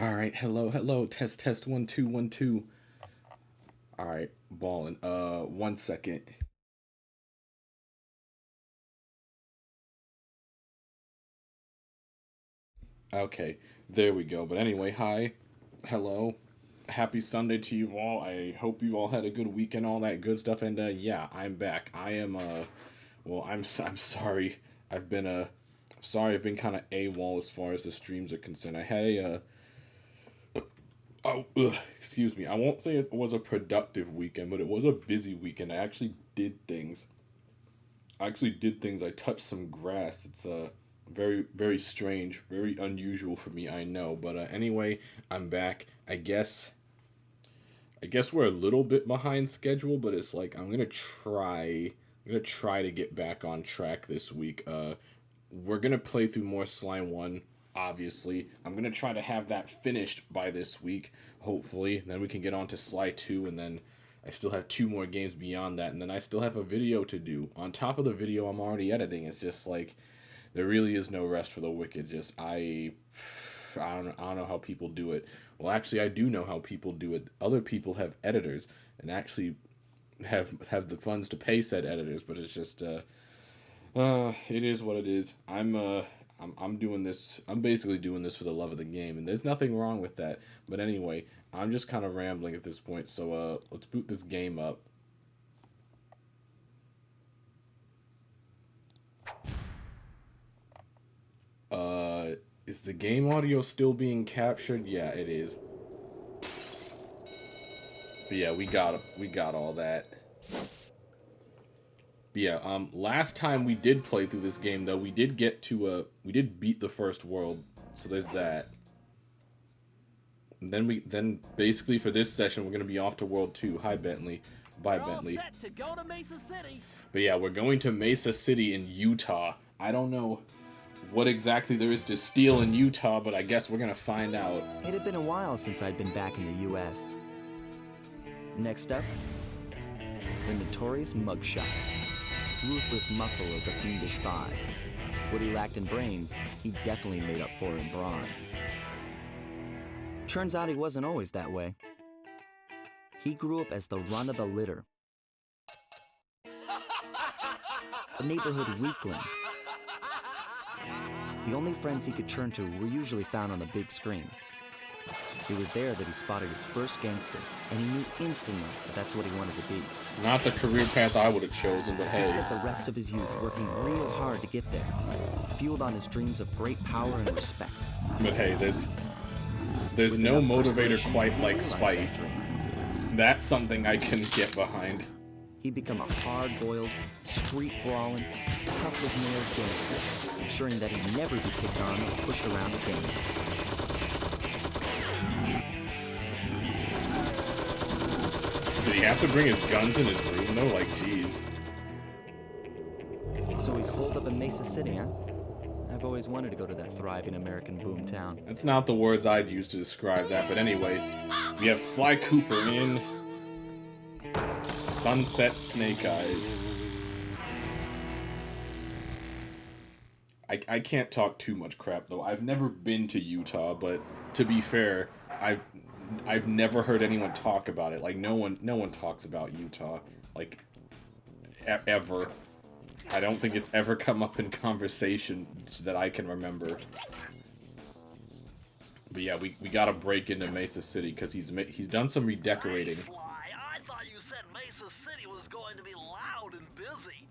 All right, hello, test, 1 2 1 2. All right, balling. 1 second. Okay, there we go. But anyway, hi, hello, happy Sunday to you all. I hope you all had a good weekend, all that good stuff. And yeah, I'm back. I am well, I'm sorry. I've been sorry. I've been kind of AWOL as far as the streams are concerned. I had a excuse me. I won't say it was a productive weekend, but it was a busy weekend. I actually did things. I touched some grass. It's very strange, very unusual for me. I know, but anyway, I'm back. I guess we're a little bit behind schedule, but it's like I'm gonna try. I'm gonna try to get back on track this week. We're gonna play through more Slime 1. Obviously, I'm gonna try to have that finished by this week. Hopefully, then we can get on to Sly 2, and then I still have 2 more games beyond that, and then I still have a video to do on top of the video I'm already editing. It's just like there really is no rest for the wicked. Just I don't know how people do it. Well, actually, I do know how people do it. Other people have editors and actually have the funds to pay said editors, but it's just it is what it is. I'm doing this. I'm basically doing this for the love of the game, and there's nothing wrong with that. But anyway, I'm just kind of rambling at this point. So let's boot this game up. Is the game audio still being captured? Yeah, it is. But yeah, we got all that. But yeah, last time we did play through this game though, we did get to we did beat the first world. So there's that. And then basically for this session we're gonna be off to World 2. Hi Bentley. Bye Bentley. Set to go to Mesa City. But yeah, we're going to Mesa City in Utah. I don't know what exactly there is to steal in Utah, but I guess we're gonna find out. It had been a while since I'd been back in the U.S. Next up, the notorious mugshot. Ruthless muscle of the fiendish five. What he lacked in brains, he definitely made up for in brawn. Turns out he wasn't always that way. He grew up as the run of the litter. A neighborhood weakling. The only friends he could turn to were usually found on the big screen. It was there that he spotted his first gangster, and he knew instantly that that's what he wanted to be. Not the career path I would have chosen, but He hey. spent the rest of his youth working real hard to get there, fueled on his dreams of great power and respect. But hey, there's no motivator quite like spite. That's something I can get behind. He'd become a hard-boiled, street-brawling, tough-as-nails gangster, ensuring that he'd never be kicked on or pushed around again. Did he have to bring his guns in his room though? Like, jeez. So he's holed up in Mesa City, huh? I've always wanted to go to that thriving American boom town. That's not the words I'd use to describe that, but anyway, we have Sly Cooper in Sunset Snake Eyes. I can't talk too much crap though. I've never been to Utah, but to be fair, I've never heard anyone talk about it. Like no one talks about Utah like ever. I don't think it's ever come up in conversations that I can remember. But yeah, we gotta break into Mesa City because he's done some redecorating. Hey, Sly, I thought you said Mesa City was going to be loud and busy.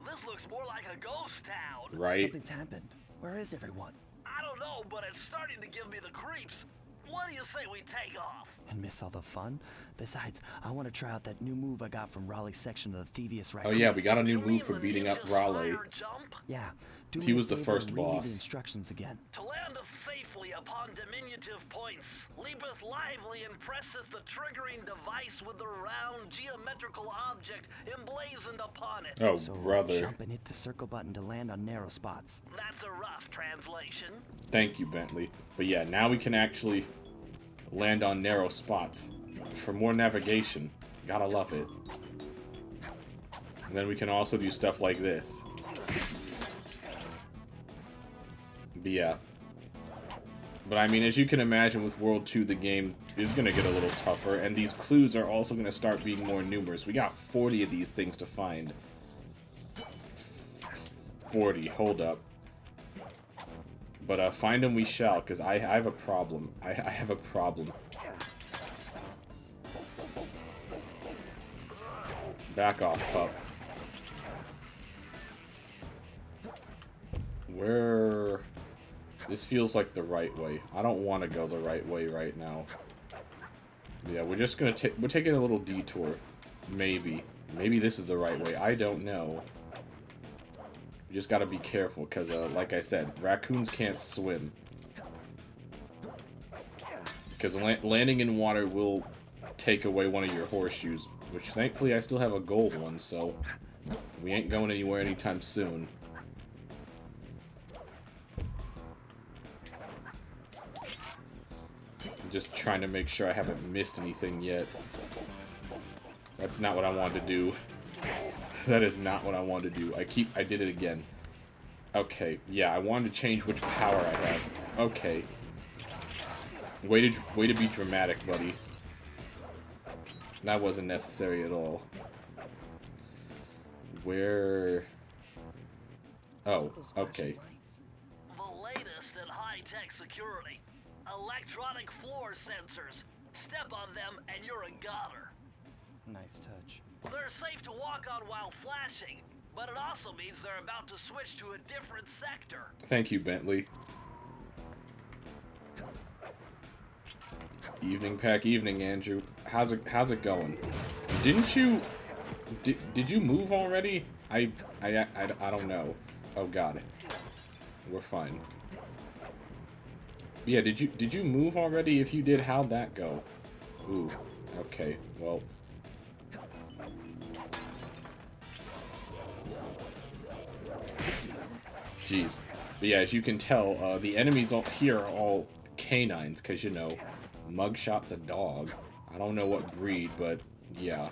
This looks more like a ghost town. Right? Something's happened. Where is everyone? I don't know, but it's starting to give me the creeps. What do you say we take off? And miss all the fun? Besides, I want to try out that new move I got from Raleigh's section of the Theivius Raccoonus. Oh yeah, we got a new You mean move for the beating up ninja Raleigh. spider jump? Yeah. Do He me a was the favor first and read me boss. the instructions again. To landeth safely upon diminutive points, leapeth lively and presseth the triggering device with the round geometrical object emblazoned upon it. Oh So brother. jump and hit the circle button to land on narrow spots. That's a rough translation. Thank you, Bentley. But yeah, now we can actually land on narrow spots for more navigation. Gotta love it. And then we can also do stuff like this. But yeah. But I mean, as you can imagine, with World 2, the game is going to get a little tougher, and these clues are also going to start being more numerous. We got 40 of these things to find. 40, hold up. But find them we shall, because I have a problem. I have a problem. Back off, pup. Where... This feels like the right way. I don't want to go the right way right now. Yeah, we're just gonna take... We're taking a little detour. Maybe. Maybe this is the right way. I don't know. You just gotta be careful, because, like I said, raccoons can't swim. Because landing in water will take away one of your horseshoes. Which, thankfully, I still have a gold one, so... We ain't going anywhere anytime soon. Just trying to make sure I haven't missed anything yet. That's not what I wanted to do. That is not what I wanted to do. I did it again. Okay, yeah, I wanted to change which power I have. Okay. Way to be dramatic, buddy. That wasn't necessary at all. Where... Oh, okay. The latest in high-tech security. Electronic floor sensors. Step on them and you're a goner. Nice touch. They're safe to walk on while flashing, but it also means they're about to switch to a different sector. Thank you, Bentley. Evening pack, evening, Andrew. How's it going? Didn't you... Did you move already? I don't know. Oh, God. We're fine. Yeah, did you move already? If you did, how'd that go? Ooh, okay, well. Jeez. But yeah, as you can tell, the enemies here are all canines, because, you know, Mugshot's a dog. I don't know what breed, but yeah.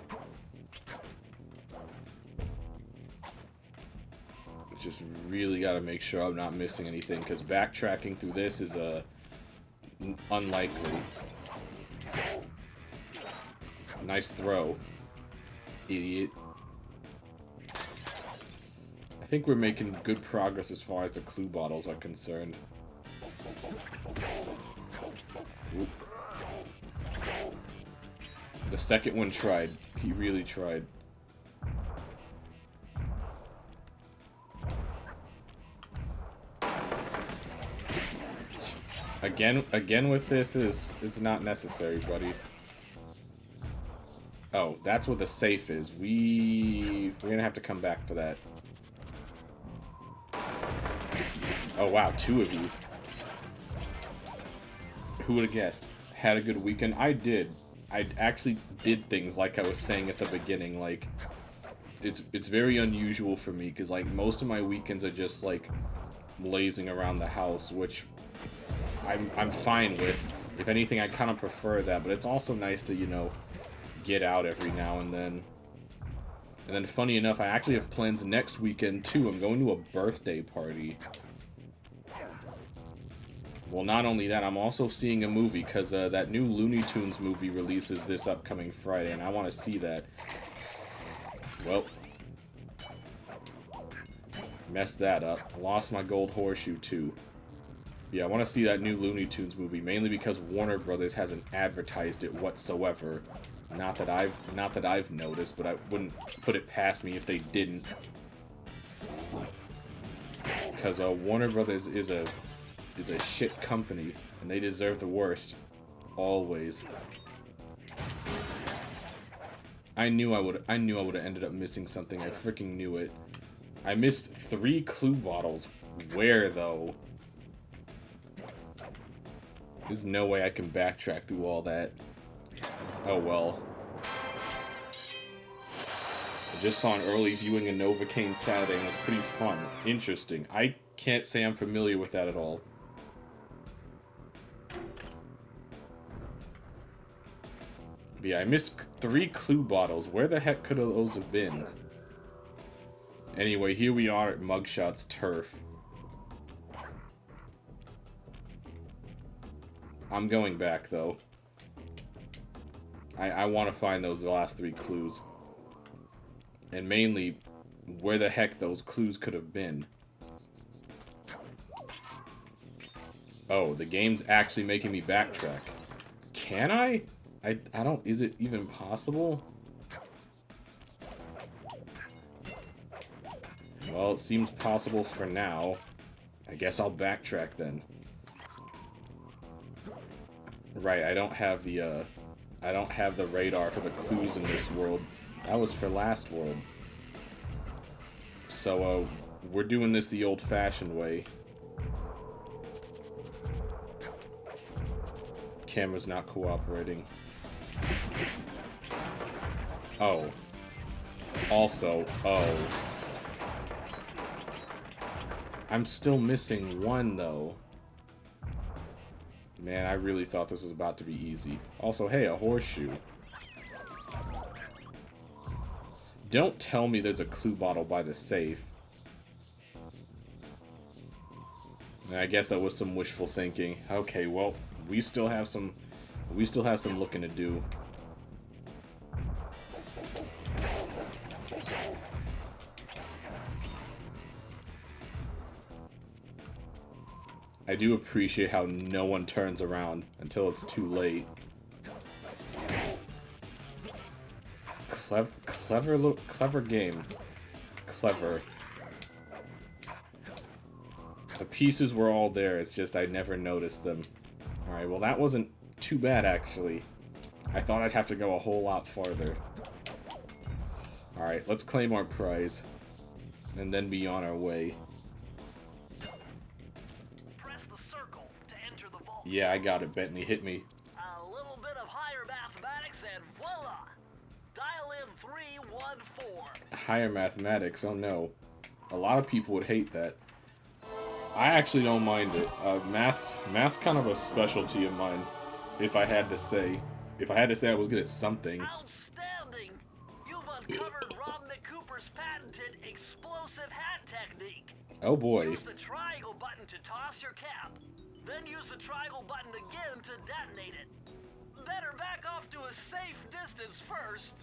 Just really gotta make sure I'm not missing anything, because backtracking through this is unlikely. Nice throw, idiot. I think we're making good progress as far as the clue bottles are concerned. Oop. The second one tried. He really tried. Again with this is not necessary, buddy. Oh, that's what the safe is. We're gonna have to come back for that. Oh wow, 2 of you. Who would have guessed? Had a good weekend? I did. I actually did things like I was saying at the beginning. Like, it's very unusual for me, because like most of my weekends are just like lazing around the house, which I'm fine with. If anything, I kind of prefer that, but it's also nice to, you know, get out every now and then. And then, funny enough, I actually have plans next weekend, too. I'm going to a birthday party. Well, not only that, I'm also seeing a movie, because that new Looney Tunes movie releases this upcoming Friday, and I want to see that. Well. Messed that up. I lost my gold horseshoe, too. Yeah, I want to see that new Looney Tunes movie, mainly because Warner Brothers hasn't advertised it whatsoever. Not that I've noticed, but I wouldn't put it past me if they didn't. Because Warner Brothers is a shit company, and they deserve the worst. Always. I knew I would have ended up missing something. I freaking knew it. I missed 3 clue bottles. Where, though? There's no way I can backtrack through all that. Oh well. I just saw an early viewing of Novocaine Saturday, and it was pretty fun. Interesting. I can't say I'm familiar with that at all. But yeah, I missed 3 clue bottles. Where the heck could those have been? Anyway, here we are at Mugshot's turf. I'm going back, though. I want to find those last 3 clues. And mainly, where the heck those clues could have been. Oh, the game's actually making me backtrack. Can I? I don't... Is it even possible? Well, it seems possible for now. I guess I'll backtrack then. Right, I don't have the radar for the clues in this world. That was for last world. So, we're doing this the old-fashioned way. Camera's not cooperating. Oh. Also, oh. I'm still missing 1, though. Man, I really thought this was about to be easy. Also, hey, a horseshoe. Don't tell me there's a clue bottle by the safe. And I guess that was some wishful thinking. Okay, well, we still have some looking to do. I do appreciate how no one turns around until it's too late. Clever game. Clever. The pieces were all there, it's just I never noticed them. Alright, well that wasn't too bad actually. I thought I'd have to go a whole lot farther. Alright, let's claim our prize. And then be on our way. Press the circle to enter the vault. Yeah, I got it, Bentley. Hit me. A little bit of higher mathematics and voila! Dial in 314. Higher mathematics, oh no. A lot of people would hate that. I actually don't mind it. Math's kind of a specialty of mine, if I had to say. If I had to say I was good at something. Outstanding! You've uncovered Cooper's patented explosive hat technique. Oh boy. Use the triangle button to toss your cap. Then use the triangle button again to detonate it. Better back off to a safe distance first.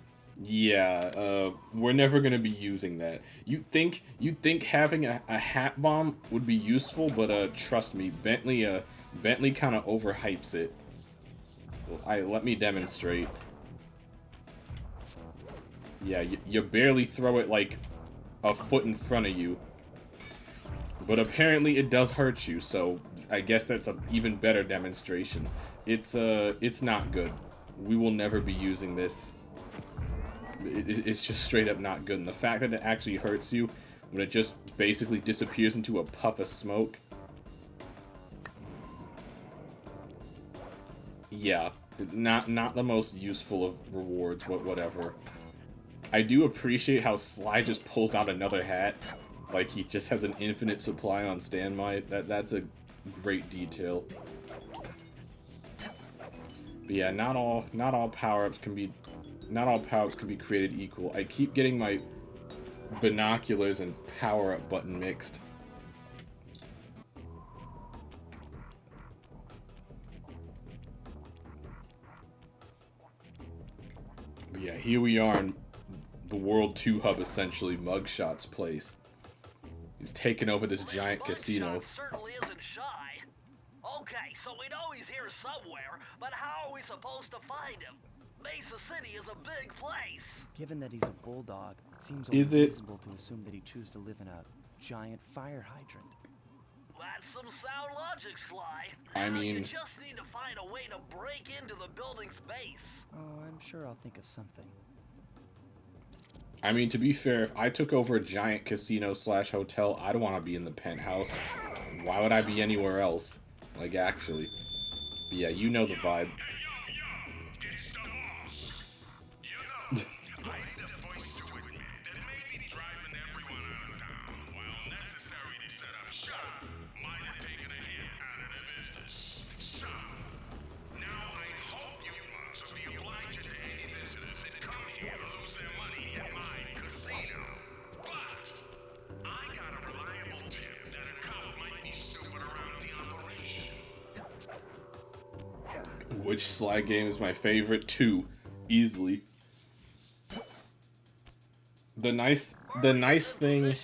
Yeah, we're never gonna be using that. You'd think having a hat bomb would be useful, but trust me, Bentley kind of overhypes it. Let me demonstrate. Yeah, you barely throw it like a foot in front of you, but apparently it does hurt you. So I guess that's an even better demonstration. It's not good. We will never be using this. It's just straight up not good. And the fact that it actually hurts you when it just basically disappears into a puff of smoke. Yeah, not the most useful of rewards, but whatever. I do appreciate how Sly just pulls out another hat. Like he just has an infinite supply on standby. That's a great detail. But yeah, not all power-ups can be created equal. I keep getting my binoculars and power-up button mixed. But yeah, here we are in the World 2 hub, essentially, Mugshot's place. He's taken over this giant casino. Certainly isn't shy. Okay, so we know he's here somewhere, but how are we supposed to find him? Mesa City is a big place. Given that he's a bulldog, it seems Is only it? reasonable to assume that he chose to live in a giant fire hydrant. That's some sound logic, Sly. I mean- you just need to find a way to break into the building's base. Oh, I'm sure I'll think of something. I mean, to be fair, if I took over a giant casino/hotel, I'd want to be in the penthouse. Why would I be anywhere else? Like, actually. But yeah, you know the vibe. Which Sly game is my favorite? 2, easily. The nice thing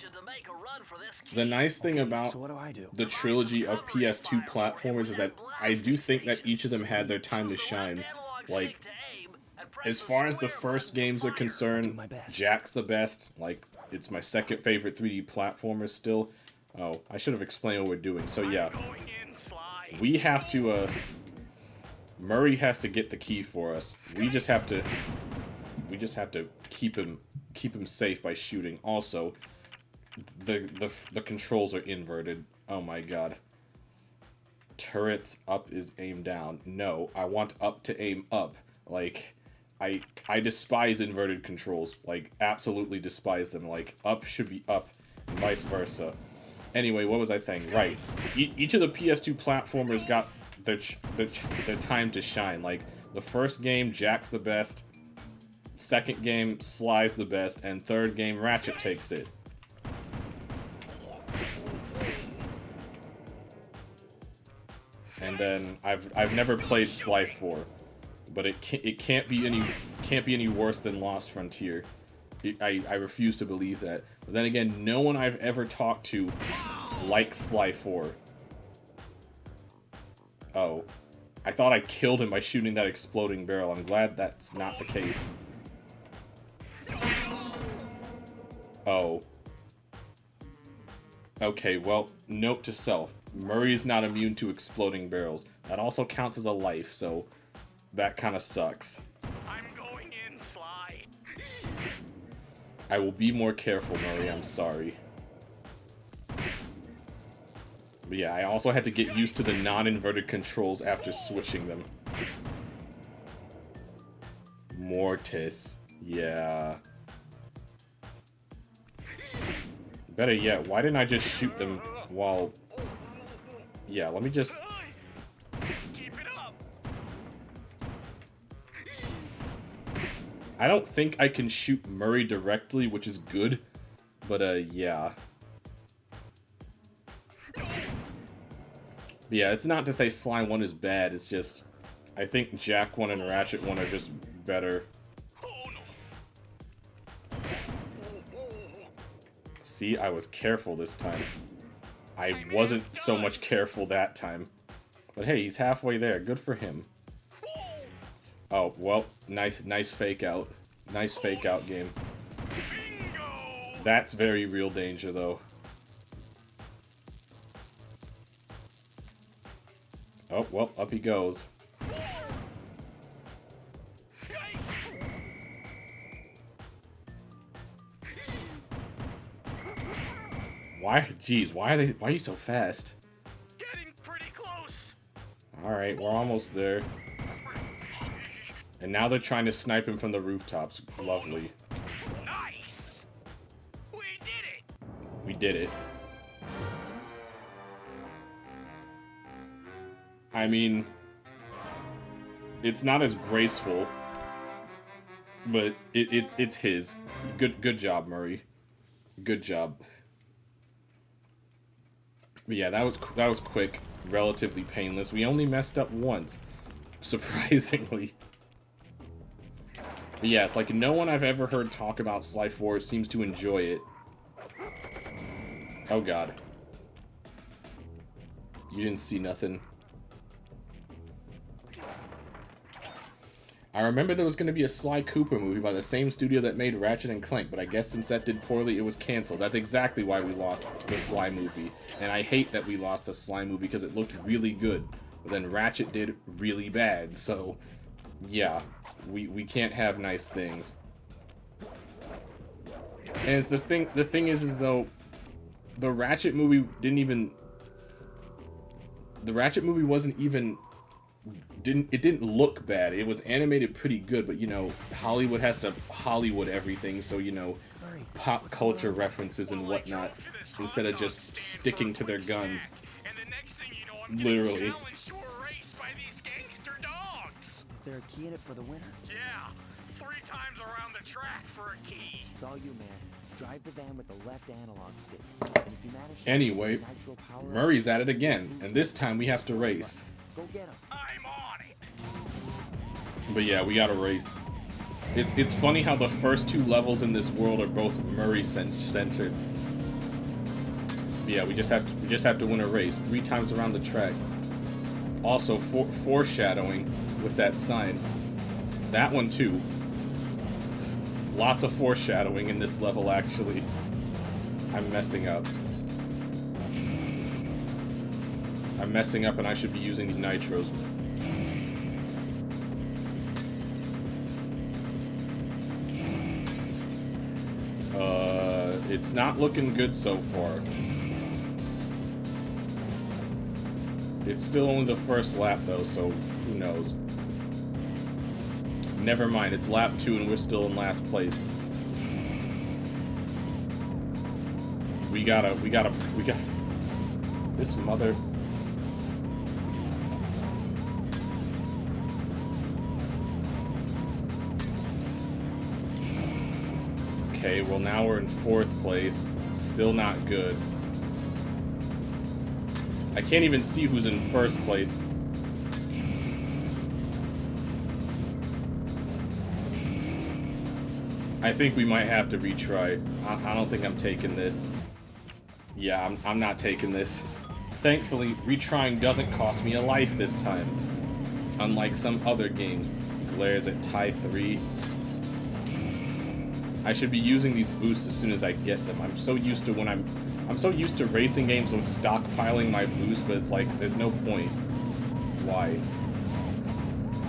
about So what do I do? the trilogy of PS2 platformers is that I do think that each of them had their time to shine. Like, as far as the first games are concerned, Jack's the best. Like, it's my second favorite 3D platformer still. Oh, I should have explained what we're doing. So yeah, we have to, Murray has to get the key for us. We just have to keep him safe by shooting. Also, the controls are inverted. Oh my god. Turrets up is aim down. No, I want up to aim up. Like, I despise inverted controls. Like, absolutely despise them. Like, up should be up, and vice versa. Anyway, what was I saying? Right. Each of the PS2 platformers got their time to shine. Like, the first game, Jack's the best. Second game, Sly's the best. And third game, Ratchet takes it. And then I've never played Sly 4, but it can't be any worse than Lost Frontier. I refuse to believe that. But then again, no one I've ever talked to likes Sly 4. Oh, I thought I killed him by shooting that exploding barrel. I'm glad that's not the case. Oh. Okay, well, note to self. Murray is not immune to exploding barrels. That also counts as a life, so that kind of sucks. I'm going in, Sly. I will be more careful, Murray. I'm sorry. But yeah, I also had to get used to the non-inverted controls after switching them. Mortis. Yeah. Better yet, why didn't I just shoot them while... Yeah, let me just... Keep it up. I don't think I can shoot Murray directly, which is good. But, yeah. But yeah, it's not to say Sly 1 is bad, it's just... I think Jack 1 and Ratchet 1 are just better. See, I was careful this time. I wasn't so much careful that time. But hey, he's halfway there. Good for him. Oh, well, nice fake out. Nice fake out game. That's very real danger, though. Oh, well, up he goes. Why? Jeez, why are you so fast? Getting pretty close. Alright, we're almost there. And now they're trying to snipe him from the rooftops. Lovely. Nice. We did it. We did it. I mean, it's not as graceful, but it's his. Good job, Murray. Good job. But yeah, that was quick, relatively painless. We only messed up once, surprisingly. But yeah, it's like no one I've ever heard talk about Sly 4 seems to enjoy it. Oh god. You didn't see nothing. I remember there was going to be a Sly Cooper movie by the same studio that made Ratchet and Clank, but I guess since that did poorly, it was canceled. That's exactly why we lost the Sly movie. And I hate that we lost the Sly movie because it looked really good. But then Ratchet did really bad, so... Yeah, we can't have nice things. And the thing is though, the Ratchet movie didn't even... The Ratchet movie wasn't even... It didn't look bad. It was animated pretty good, but you know, Hollywood has to Hollywood everything, so you know, pop culture references and whatnot, instead of just sticking to their guns. Literally. Is there a key in it for the winner? Yeah, 3 times around the track for a key. It's all you, man. Drive the van with the left analog stick. And if you manage to Anyway, nitro power Murray's at it again, and this time we have to race. Go get him. I'm on it. But yeah, we gotta race. It's funny how the first 2 levels in this world are both Murray centered. But yeah, we just have to win a race 3 times around the track. Also, foreshadowing with that sign. That one too. Lots of foreshadowing in this level, actually. I'm messing up. I'm messing up, and I should be using these nitros. It's not looking good so far. It's still only the first lap, though, so who knows. Never mind, it's lap 2 and we're still in last place. We gotta... This mother... Okay, well now we're in 4th place. Still not good. I can't even see who's in 1st place. I think we might have to retry. I don't think I'm taking this. Yeah, I'm not taking this. Thankfully, retrying doesn't cost me a life this time. Unlike some other games. Glares at tie 3. I should be using these boosts as soon as I get them. I'm so used to racing games with stockpiling my boost, but it's like there's no point. Why?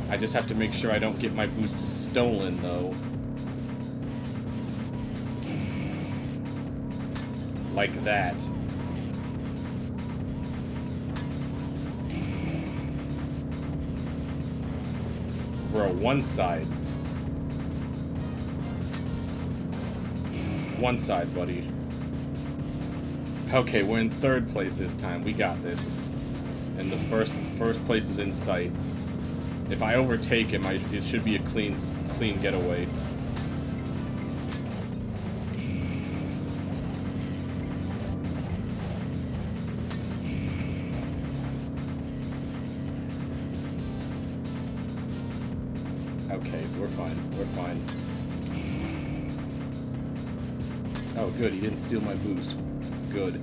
I just have to make sure I don't get my boost stolen though. Like that. Bro, one side. One side, buddy. Okay, we're in 3rd place this time. We got this. And the first place is in sight. If I overtake him, it should be a clean getaway. Okay, we're fine. We're fine. Oh, good. He didn't steal my boost. Good.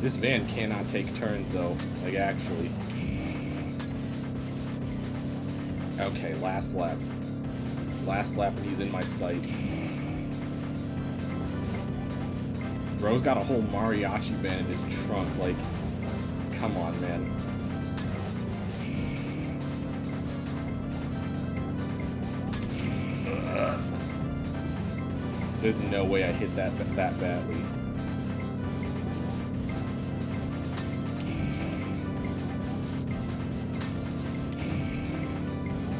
This van cannot take turns, though. Like, actually. Okay, last lap. Last lap, and he's in my sights. Bro's got a whole mariachi band in his trunk. Like, come on, man. There's no way I hit that badly.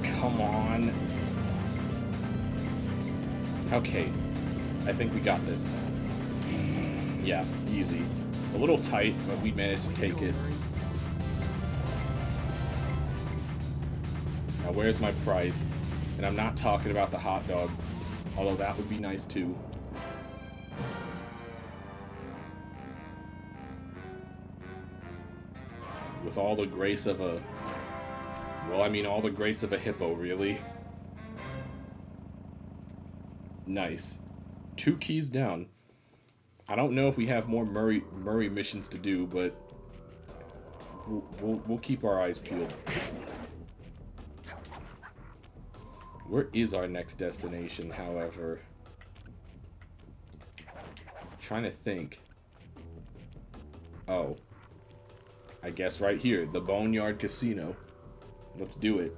Come on. Okay. I think we got this. Yeah, easy. A little tight, but we managed to take it. Now where's my prize? And I'm not talking about the hot dog. Although that would be nice too. With all the grace of a... Well, I mean all the grace of a hippo, really. Nice. 2 keys down. I don't know if we have more Murray missions to do, but... We'll keep our eyes peeled. Where is our next destination, however? Trying to think. Oh. I guess right here, the Boneyard Casino. Let's do it.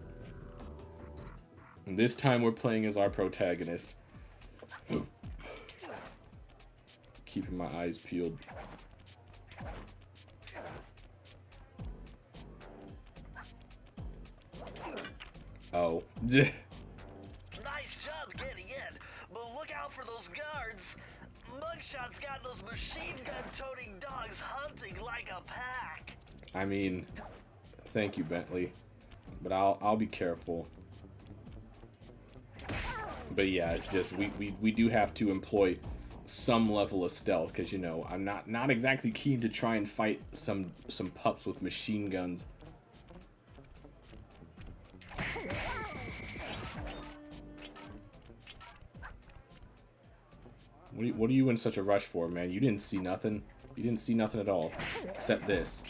And this time we're playing as our protagonist. Keeping my eyes peeled. Oh. Mugshot's got those machine gun-toting dogs hunting like a pack. I mean, thank you, Bentley, but I'll be careful. But yeah, it's just we do have to employ some level of stealth because, you know, I'm not exactly keen to try and fight some pups with machine guns. What are you in such a rush for, man? You didn't see nothing. You didn't see nothing at all. Except this.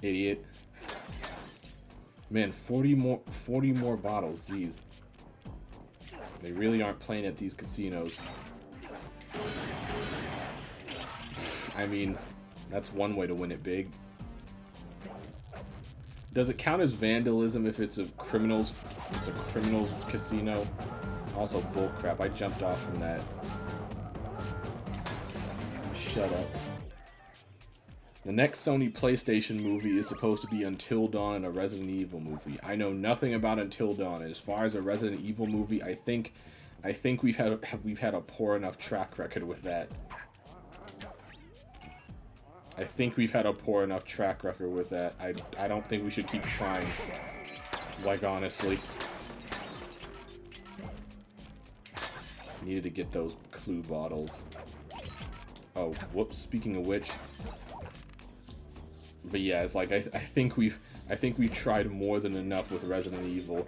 Idiot. Man, 40 more bottles. Jeez. They really aren't playing at these casinos. I mean, that's one way to win it big. Does it count as vandalism if it's a criminals casino? Also bullcrap. I jumped off from that. Shut up. The next Sony PlayStation movie is supposed to be Until Dawn and a Resident Evil movie. I know nothing about Until Dawn. As far as a Resident Evil movie, I think we've had a poor enough track record with that. I think we've had a poor enough track record with that. I don't think we should keep trying. Like, honestly. Needed to get those clue bottles. Oh, whoops, speaking of which. But yeah, it's like I think we've tried more than enough with Resident Evil.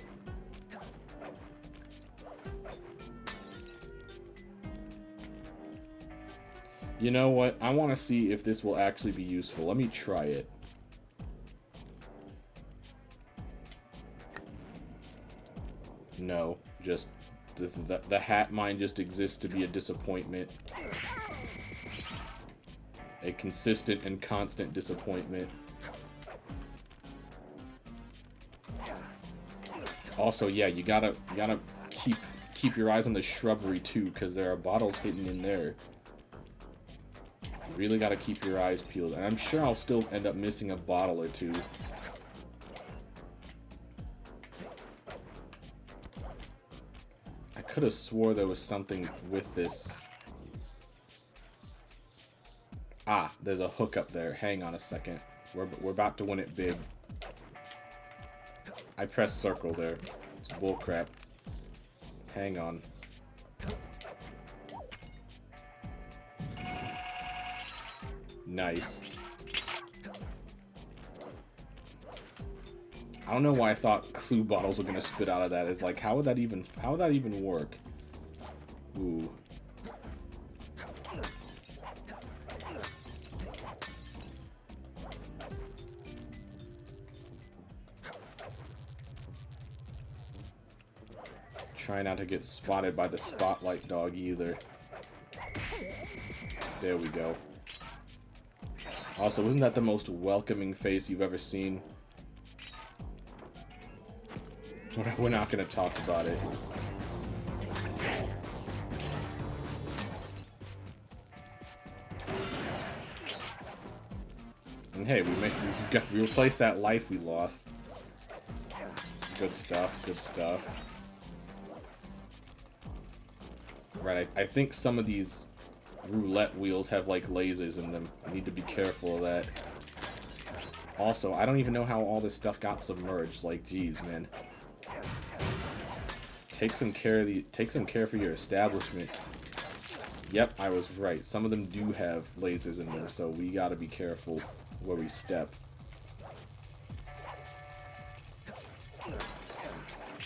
You know what? I want to see if this will actually be useful. Let me try it. No, just the hat mine just exists to be a disappointment. A consistent and constant disappointment. Also, yeah, you gotta keep your eyes on the shrubbery too, because there are bottles hidden in there. You really gotta keep your eyes peeled, and I'm sure I'll still end up missing a bottle or two. I could have swore there was something with this. Ah, there's a hook up there. Hang on a second. We're about to win it big. I pressed circle there. It's bullcrap. Hang on. Nice. I don't know why I thought clue bottles were gonna spit out of that. It's like, how would that even work? Ooh. Try not to get spotted by the spotlight dog either. There we go. Also, isn't that the most welcoming face you've ever seen? We're not going to talk about it. And hey, we replaced that life we lost. Good stuff, good stuff. Right, I think some of these roulette wheels have like lasers in them. I need to be careful of that. Also, I don't even know how all this stuff got submerged. Like, geez, man. Take some care for your establishment. Yep, I was right. Some of them do have lasers in them, so we gotta be careful where we step.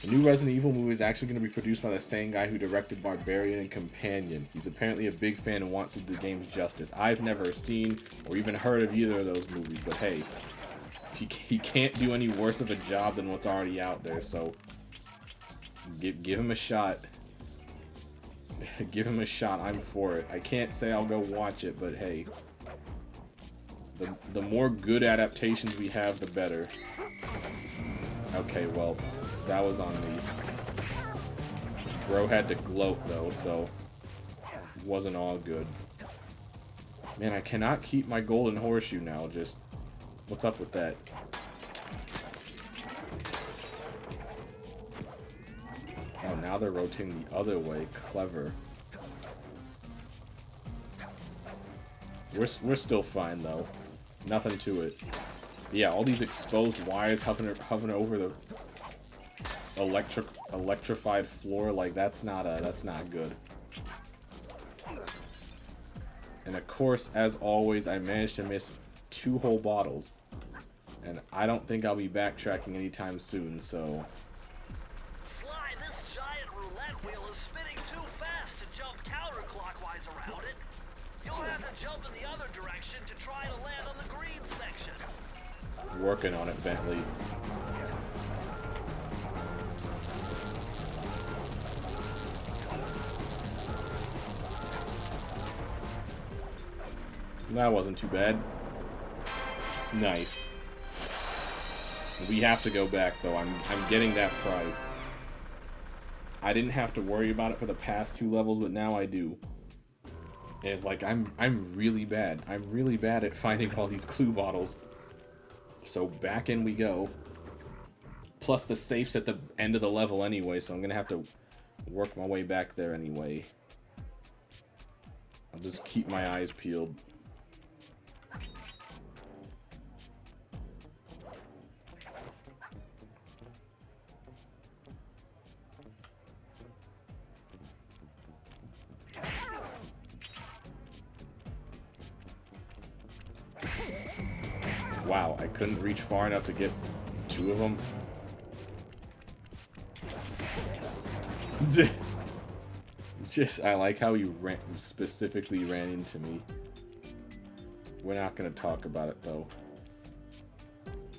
The new Resident Evil movie is actually going to be produced by the same guy who directed Barbarian and Companion. He's apparently a big fan and wants to do the game's justice. I've never seen or even heard of either of those movies, but hey, he can't do any worse of a job than what's already out there, so give him a shot. Give him a shot, I'm for it. I can't say I'll go watch it, but hey, the more good adaptations we have, the better. Okay, well, that was on me. Bro had to gloat, though, so it wasn't all good. Man, I cannot keep my golden horseshoe now, just... What's up with that? Oh, now they're rotating the other way. Clever. We're still fine, though. Nothing to it. Yeah, all these exposed wires hovering over the electrified floor, like that's not good. And of course, as always, I managed to miss 2 whole bottles, and I don't think I'll be backtracking anytime soon. So Sly, this giant roulette wheel is spinning too fast to jump counterclockwise around it. You'll have to jump in the other direction to try to land on the green section. Working on it, Bentley. That wasn't too bad. Nice. We have to go back though. I'm getting that prize. I didn't have to worry about it for the past 2 levels, but now I do. And it's like I'm really bad. I'm really bad at finding all these clue bottles. So back in we go. Plus the safe's at the end of the level anyway, so I'm gonna have to work my way back there anyway. I'll just keep my eyes peeled. Wow, I couldn't reach far enough to get 2 of them. I like how he specifically ran into me. We're not gonna talk about it though.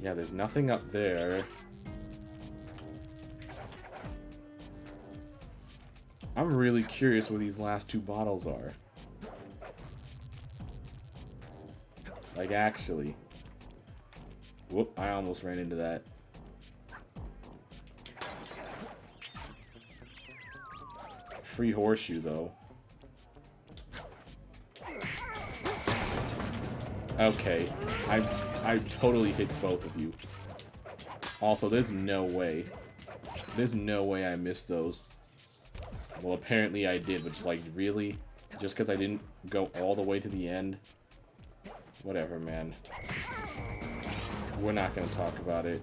Yeah, there's nothing up there. I'm really curious where these last 2 bottles are. Like, actually. Whoop, I almost ran into that. Free horseshoe, though. Okay. I totally hit both of you. Also, there's no way. There's no way I missed those. Well, apparently I did, but just like, really? Just because I didn't go all the way to the end? Whatever, man. We're not going to talk about it.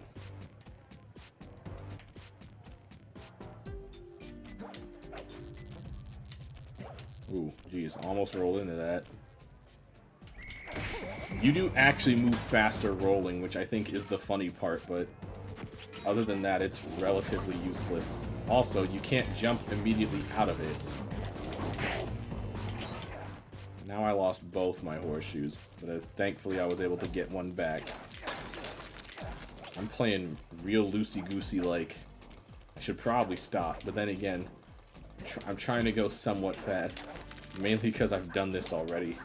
Ooh, geez, almost rolled into that. You do actually move faster rolling, which I think is the funny part, but other than that, it's relatively useless. Also, you can't jump immediately out of it. Now I lost both my horseshoes, but thankfully I was able to get one back. I'm playing real loosey-goosey like. I should probably stop, but then again, I'm trying to go somewhat fast. Mainly because I've done this already.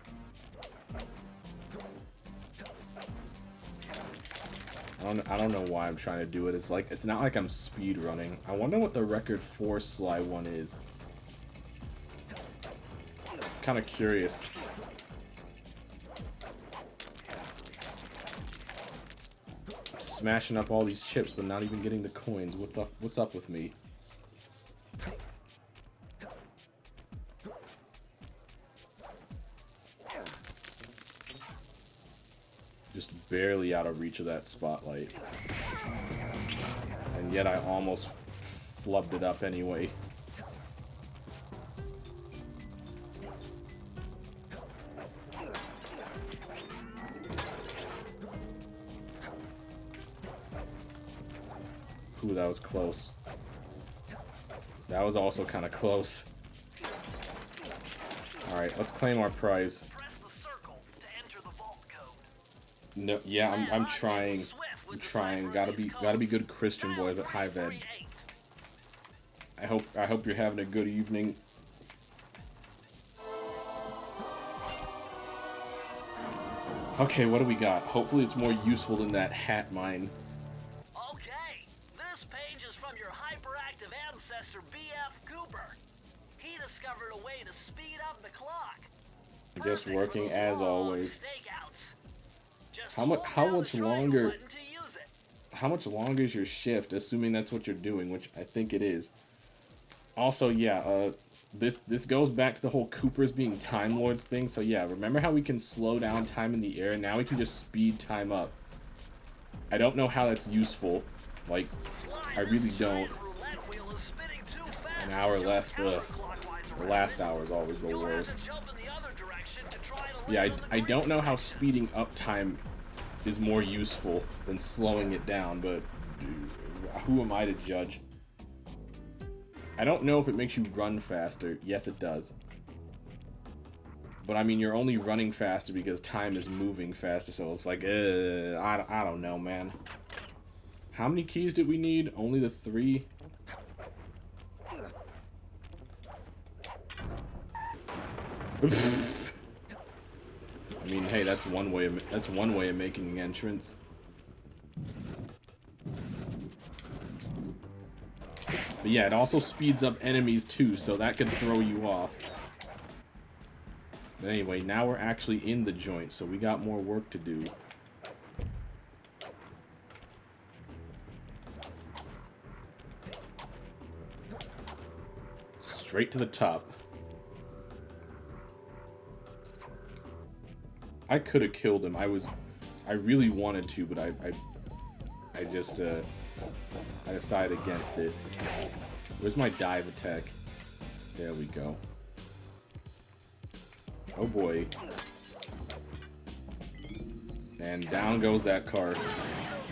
I don't know why I'm trying to do it. It's not like I'm speed running. I wonder what the record for Sly 1 is. Kind of curious. Smashing up all these chips, but not even getting the coins. What's up with me? Just barely out of reach of that spotlight. And yet I almost flubbed it up anyway. Ooh, that was close. That was also kind of close. Alright, let's claim our prize. No, yeah, I'm trying. I'm trying. Gotta be good Christian boy, but hi, Ved. I hope you're having a good evening. Okay, what do we got? Hopefully it's more useful than that hat mine. Okay, this page is from your hyperactive ancestor, B.F. Cooper. He discovered a way to speed up the clock. Just working as always. How much longer is your shift, assuming that's what you're doing, which I think it is. Also, yeah, this goes back to the whole Coopers being Time Lords thing, so yeah, remember how we can slow down time in the air? Now we can just speed time up. I don't know how that's useful. Like, I really don't. An hour left, ugh. The last hour is always the worst. Yeah, I don't know how speeding up time is more useful than slowing it down, but dude, who am I to judge? I don't know if it makes you run faster. Yes, it does. But I mean, you're only running faster because time is moving faster, so it's like, I don't know, man. How many keys did we need? Only the 3? I mean, hey, that's one way of making an entrance. But yeah, it also speeds up enemies too, so that could throw you off. But anyway, now we're actually in the joint, so we got more work to do. Straight to the top. I could have killed him. I really wanted to, but I just I decided against it. Where's my dive attack? There we go. Oh boy. And down goes that car. Those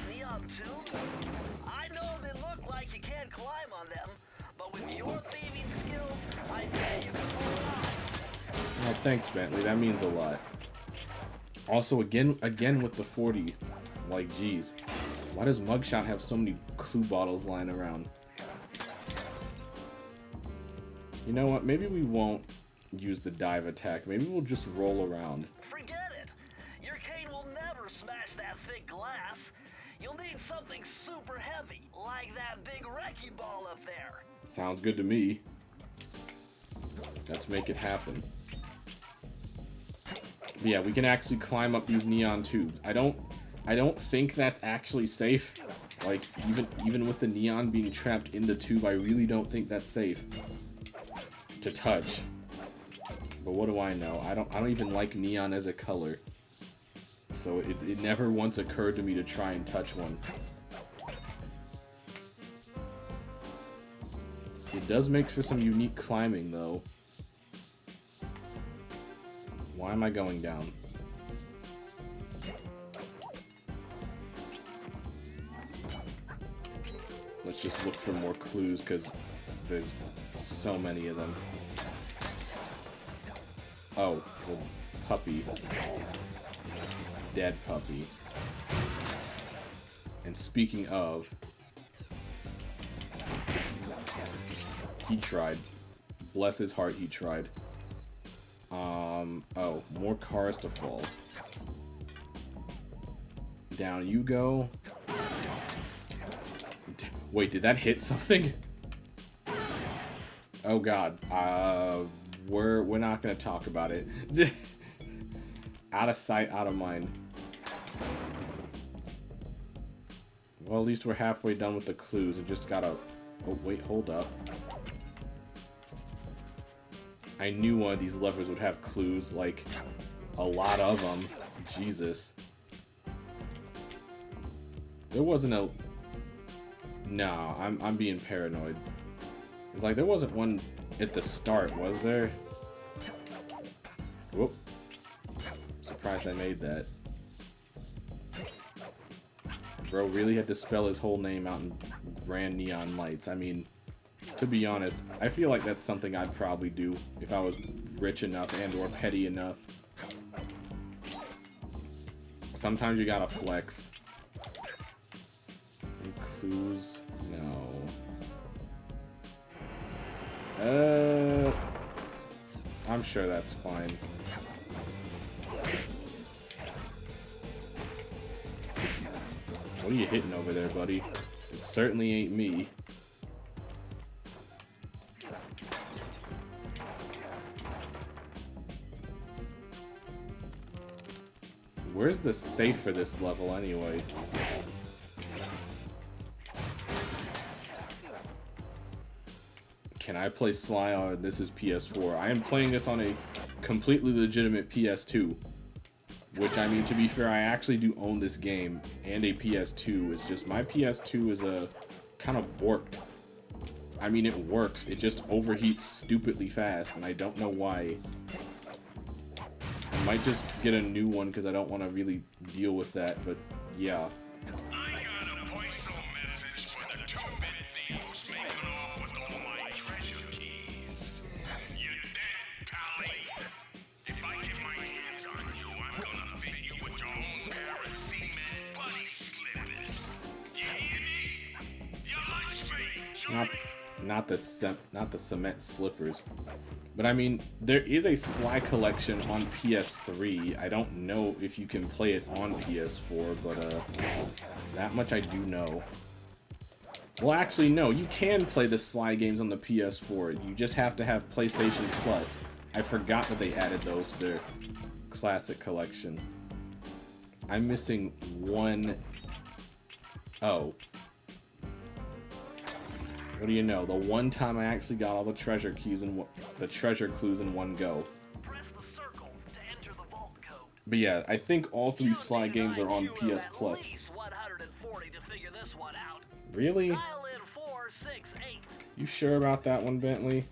neon tubes? I know they look like you can't climb on them, but with your thieving skills, I bet you can pull it off. Oh, thanks, Bentley. That means a lot. Also, again with the 40, like, geez, why does Mugshot have so many clue bottles lying around? You know what? Maybe we won't use the dive attack. Maybe we'll just roll around. Forget it. Your cane will never smash that thick glass. You'll need something super heavy, like that big wrecking ball up there. Sounds good to me. Let's make it happen. But yeah, we can actually climb up these neon tubes. I don't think that's actually safe. Like, even with the neon being trapped in the tube, I really don't think that's safe to touch. But what do I know? I don't even like neon as a color. So it never once occurred to me to try and touch one. It does make for some unique climbing though. Why am I going down? Let's just look for more clues because there's so many of them. Oh, the puppy. Dead puppy. And speaking of, he tried. Bless his heart, he tried. Oh, more cars to fall. Down you go. Wait, did that hit something? Oh god. We're not gonna talk about it. Out of sight, out of mind. Well, at least we're halfway done with the clues. We just gotta... Oh, wait, hold up. I knew one of these levers would have clues, like, a lot of them. Jesus. There wasn't a... No, I'm being paranoid. It's like, there wasn't one at the start, was there? Whoop. Surprised I made that. Bro really had to spell his whole name out in grand neon lights. I mean, to be honest, I feel like that's something I'd probably do if I was rich enough and or petty enough. Sometimes you gotta flex. Any clues? No. I'm sure that's fine. What are you hitting over there, buddy? It certainly ain't me. Where's the safe for this level anyway? Can I play Sly on this is PS4? I am playing this on a completely legitimate PS2. Which, I mean, to be fair, I actually do own this game and a PS2. It's just my PS2 is a kind of borked. I mean, it works. It just overheats stupidly fast, and I don't know why. I might just get a new one because I don't want to really deal with that, but yeah. I got a voice message for the 2-bit thieves making off with all my treasure. not the cement slippers. But I mean, there is a Sly collection on PS3. I don't know if you can play it on PS4, but that much I do know. Well, actually, no, you can play the Sly games on the PS4. You just have to have PlayStation Plus. I forgot that they added those to their classic collection. I'm missing one. Oh. What do you know? The one time I actually got all the treasure clues in one go. Press the circle to enter the vault code. But yeah, I think all three Sly games are on PS Plus. At least 140 to figure this one out. Really? Dial in 468. You sure about that one, Bentley?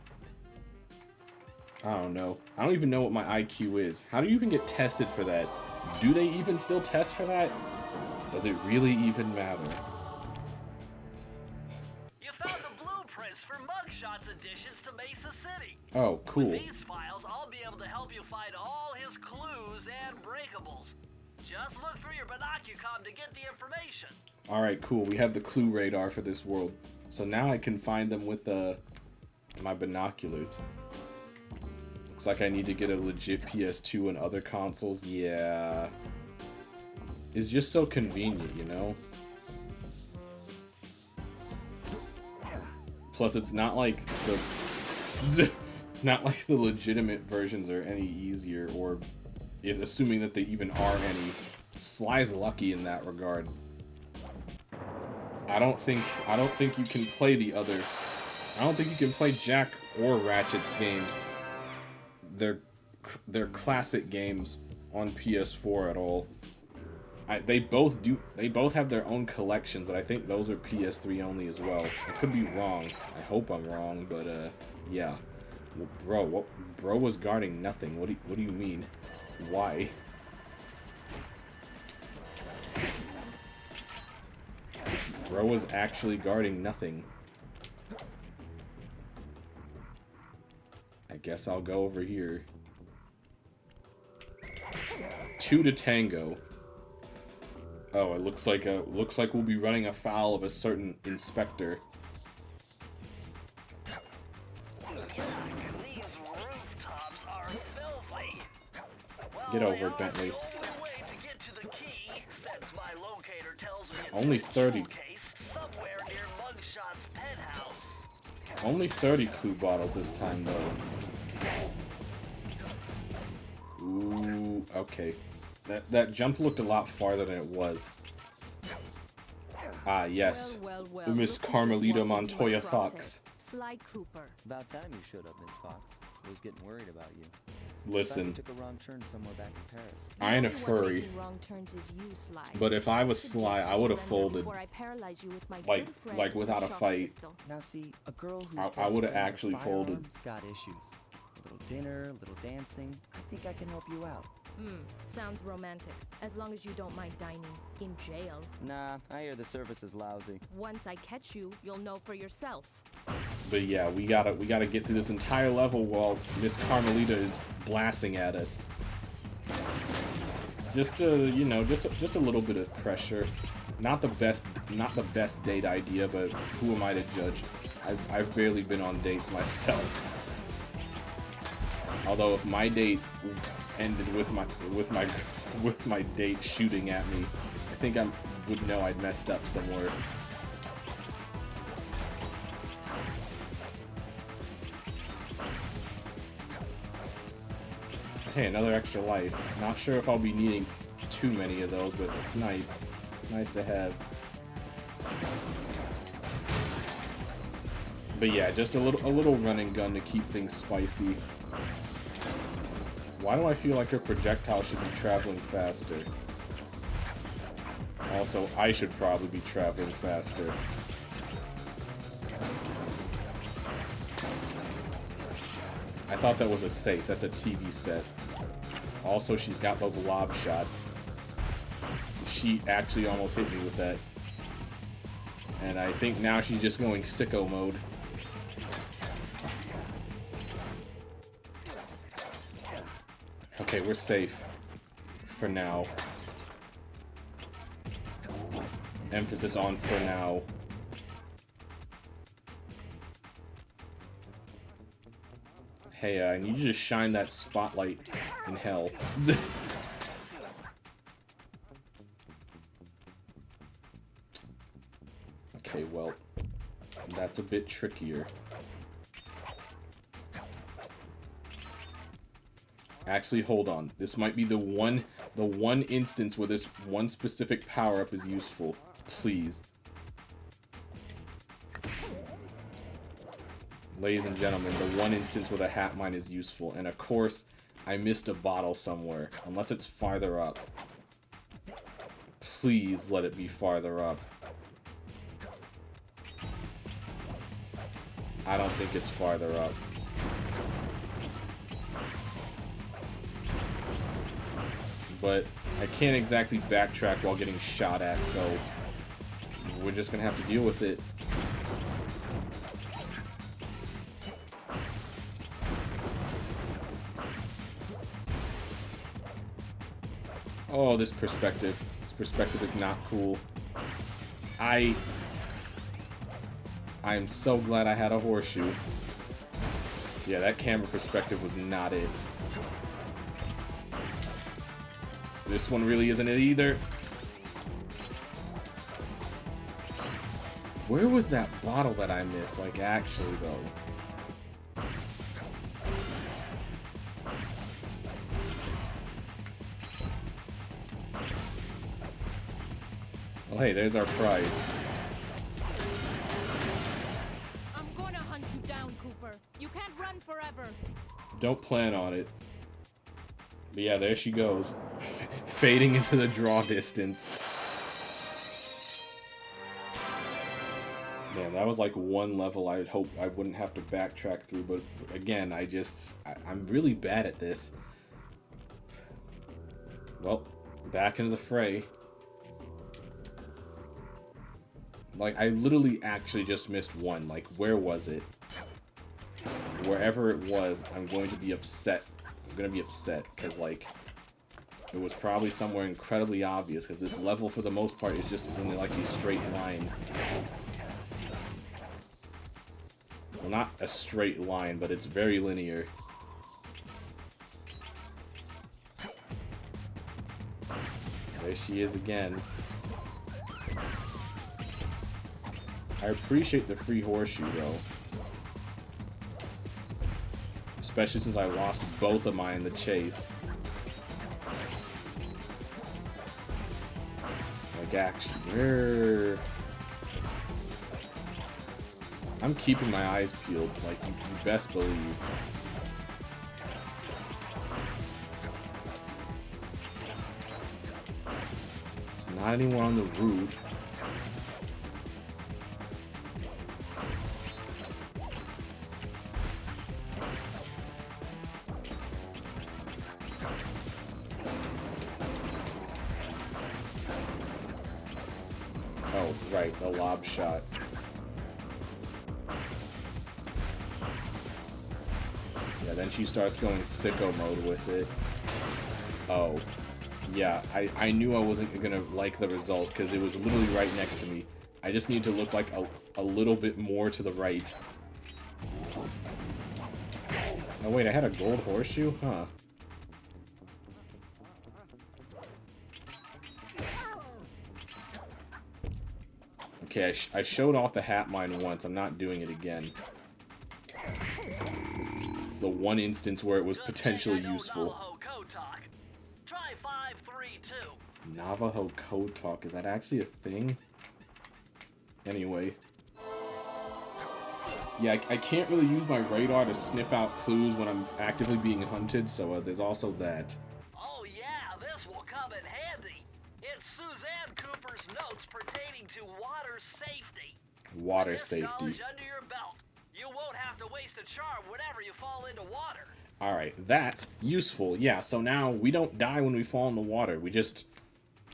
I don't know. I don't even know what my IQ is. How do you even get tested for that? Do they even still test for that? Does it really even matter? You found the blueprints for mugshots additions to Mesa City. Oh, cool. With these files, I'll be able to help you find all his clues and breakables. Just look through your binocucom to get the information. Alright, cool. We have the clue radar for this world. So now I can find them with my binoculars. Looks like I need to get a legit PS2 and other consoles. Yeah. It's just so convenient, you know? Plus, it's not like the legitimate versions are any easier, or if assuming that they even are any. Sly's lucky in that regard. I don't think you can play the other. I don't think you can play Jack or Ratchet's games. They're classic games on PS4 at all. They both have their own collections, but I think those are PS3 only as well. I could be wrong. I hope I'm wrong, but yeah. Well, bro was guarding nothing. What do you mean? Why? Bro was actually guarding nothing. I guess I'll go over here. 2 to tango. Oh, it looks like we'll be running afoul of a certain inspector. These rooftops are filthy. Get over it, Bentley. The only way to get to the key, since my locator tells me it's Only in a 30. showcase somewhere near Mugshot's penthouse. Only 30 clue bottles this time, though. Ooh, okay. That jump looked a lot farther than it was. Ah, yes. Well, Miss Carmelita Montoya Fox. Sly Cooper. About time you showed up, Miss Fox. I was getting worried about you. Thought you Listen, took a wrong turn somewhere back in Paris. I ain't a The only one furry, making wrong turns is you, Sly. but if I was Sly, I would have folded. Before I paralyze you with my Like- good friend like without a shock fight. pistol. Now see, a girl who's I would've actually folded. got issues. A little dinner, a little dancing. I think I can help you out. Sounds romantic. As long as you don't mind dining in jail. Nah, I hear the service is lousy. Once I catch you, you'll know for yourself. But yeah, we gotta get through this entire level while Miss Carmelita is blasting at us. Just you know, just a little bit of pressure. Not the best date idea, but who am I to judge? I've barely been on dates myself. Although if my date ended with my date shooting at me, I think I would know I'd messed up somewhere. Hey, another extra life. Not sure if I'll be needing too many of those, but it's nice. It's nice to have. But yeah, just a little run and gun to keep things spicy. Why do I feel like her projectile should be traveling faster? Also, I should probably be traveling faster. I thought that was a safe. That's a TV set. Also, she's got those lob shots. She actually almost hit me with that. And I think now she's just going sicko mode. Okay, we're safe. For now. Emphasis on for now. Hey, I need you to shine that spotlight in hell. Okay, well, that's a bit trickier. Actually, hold on. This might be the one instance where this one specific power-up is useful. Please. Ladies and gentlemen, the one instance where the hat mine is useful. And of course, I missed a bottle somewhere. Unless it's farther up. Please let it be farther up. I don't think it's farther up. But I can't exactly backtrack while getting shot at, so we're just gonna have to deal with it. Oh, this perspective. This perspective is not cool. I'm so glad I had a horseshoe. Yeah, that camera perspective was not it. This one really isn't it either. Where was that bottle that I missed? Like, actually, though. Well, hey, there's our prize. I'm gonna hunt you down, Cooper. You can't run forever. Don't plan on it. But yeah, there she goes. Fading into the draw distance. Man, that was like one level I'd hope I wouldn't have to backtrack through, but again, I'm really bad at this. Well, back into the fray. Like, I literally actually just missed one. Like, where was it? Wherever it was, I'm going to be upset. I'm going to be upset, because, like, it was probably somewhere incredibly obvious, because this level, for the most part, is just in, like, a straight line. Well, not a straight line, but it's very linear. There she is again. I appreciate the free horseshoe, though. Especially since I lost both of mine in the chase. Like, actually, where... I'm keeping my eyes peeled, like, you best believe. There's not anyone on the roof. Oh, right, the lob shot. Yeah, then she starts going sicko mode with it. Oh. Yeah, I knew I wasn't gonna like the result, because it was literally right next to me. I just need to look like a little bit more to the right. Oh wait, I had a gold horseshoe? Huh. Okay, I showed off the hat mine once. I'm not doing it again. It's the one instance where it was potentially useful. Try 532. Navajo code talk. Is that actually a thing? Anyway. Yeah, I can't really use my radar to sniff out clues when I'm actively being hunted, so there's also that. Oh yeah, this will come in handy. It's Suzanne Cooper's notes pertaining to water safety. Water With this safety. knowledge under your belt, you won't have to waste a charm whenever you fall into water. Alright, that's useful. Yeah, so now we don't die when we fall in the water. We just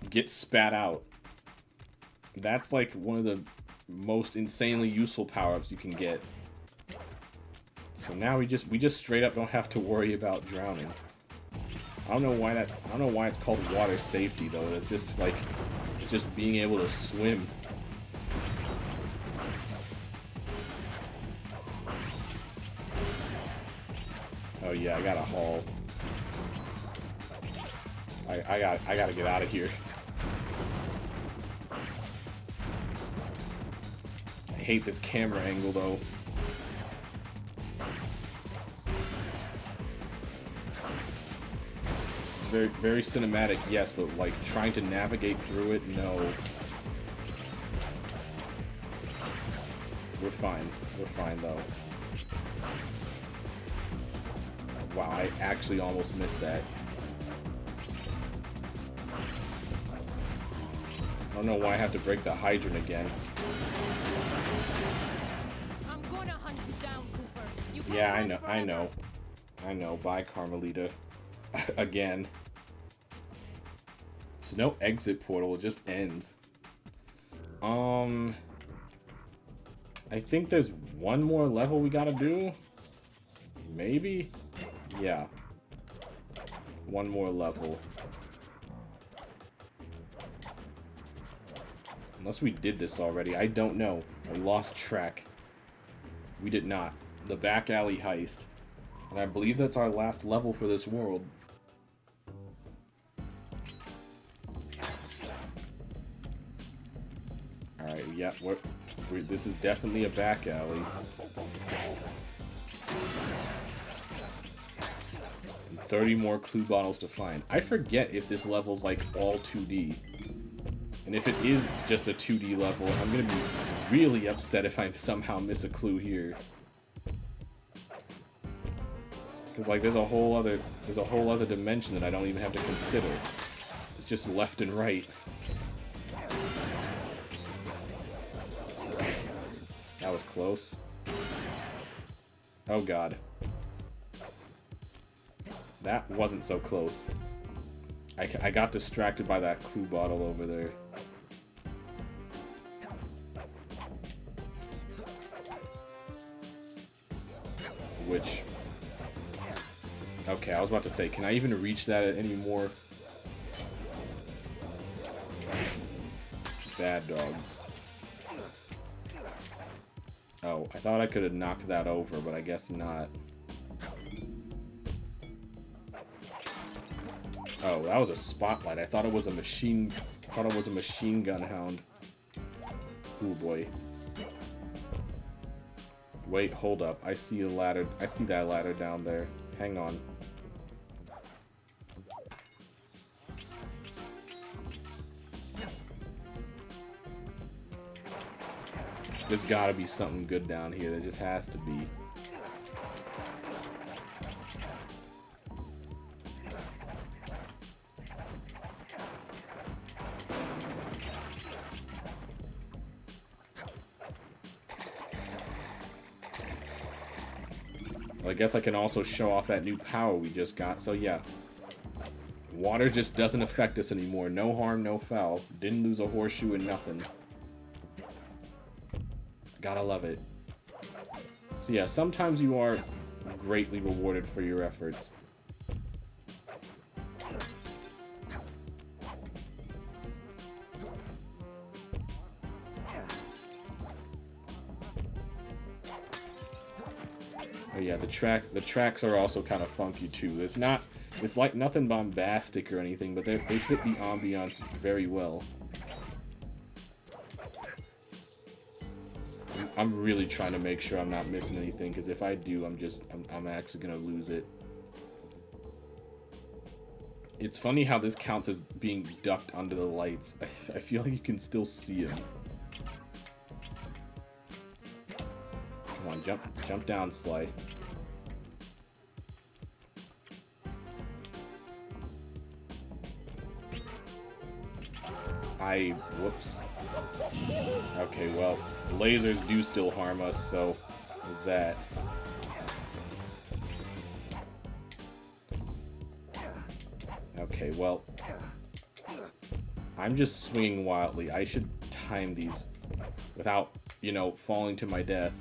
get spat out. That's like one of the most insanely useful power-ups you can get. So now we just straight up don't have to worry about drowning. I don't know why it's called water safety though. It's just like it's just being able to swim. Oh yeah, I got a haul. I gotta get out of here. I hate this camera angle though. It's very cinematic, yes, but like trying to navigate through it, no. We're fine. We're fine though. Wow, I actually almost missed that. I don't know why I have to break the hydrant again. I'm gonna hunt you down, Cooper. You can't Yeah, run forever. I know. Bye, Carmelita. Again. So no exit portal, it just ends. I think there's one more level we gotta do. Maybe? Yeah. One more level. Unless we did this already. I don't know. I lost track. We did not. The back alley heist. And I believe that's our last level for this world. Alright, yeah, this is definitely a back alley. And 30 more clue bottles to find. I forget if this level's like all 2D. And if it is just a 2D level, I'm gonna be really upset if I somehow miss a clue here. Because like there's a whole other dimension that I don't even have to consider. It's just left and right. That was close. Oh god. That wasn't so close. I got distracted by that clue bottle over there. Which... Okay, I was about to say, can I even reach that anymore? Bad dog. Oh, I thought I could have knocked that over, but I guess not. Oh, that was a spotlight. I thought it was a machine gun hound. Oh boy. Wait, hold up. I see a ladder. I see that ladder down there. Hang on. There's gotta be something good down here. There just has to be. Well, I guess I can also show off that new power we just got. So yeah. Water just doesn't affect us anymore. No harm, no foul. Didn't lose a horseshoe and nothing. Gotta love it. So yeah, sometimes you are greatly rewarded for your efforts. Oh yeah, the tracks are also kind of funky too. It's like nothing bombastic or anything, but they fit the ambiance very well. I'm really trying to make sure I'm not missing anything, because if I do, I'm actually gonna lose it. It's funny how this counts as being ducked under the lights. I feel like you can still see him. Come on, jump down, Sly. Whoops. Okay, well, lasers do still harm us, so there's that. Okay, well, I'm just swinging wildly. I should time these without, you know, falling to my death.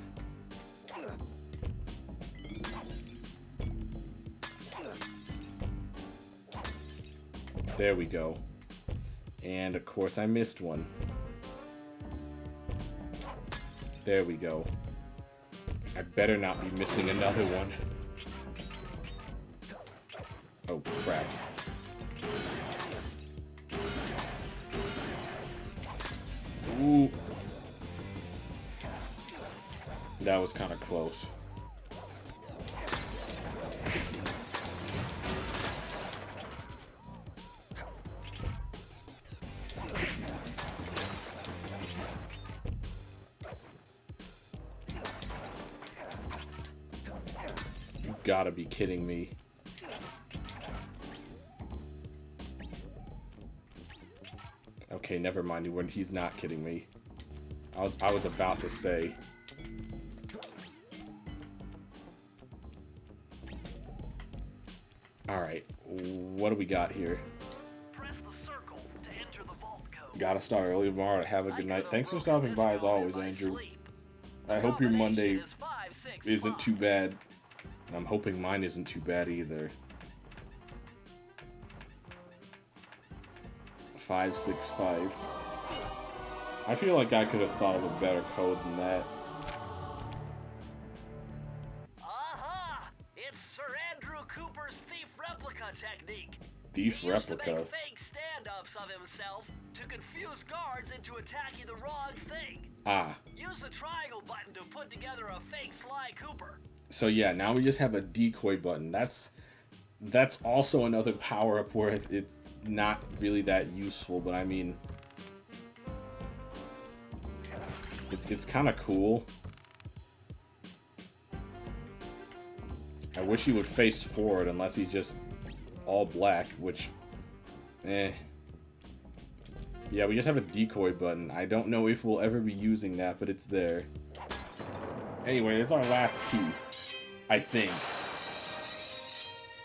There we go. And of course I missed one. There we go. I better not be missing another one. crap. Ooh. That was kind of close. You've got to be kidding me. Okay, never mind. He's not kidding me. I was about to say. Alright, what do we got here? Press the circle to enter the vault code. Gotta start early tomorrow. Have a good night. Thanks for stopping by as always, Andrew. I hope your Monday isn't too bad. And I'm hoping mine isn't too bad either. 565. I feel like I could have thought of a better code than that. Aha! It's Sir Andrew Cooper's thief replica technique. Thief He used to replica. make fake stand-ups of himself to confuse guards into attacking the wrong thing. Ah. Use the triangle button to put together a fake Sly Cooper. So yeah, now we just have a decoy button. That's also another power-up where it's not really that useful, but I mean, it's kind of cool. I wish he would face forward unless he's just all black, which, eh. Yeah, we just have a decoy button. I don't know if we'll ever be using that, but it's there. Anyway, it's our last key, I think.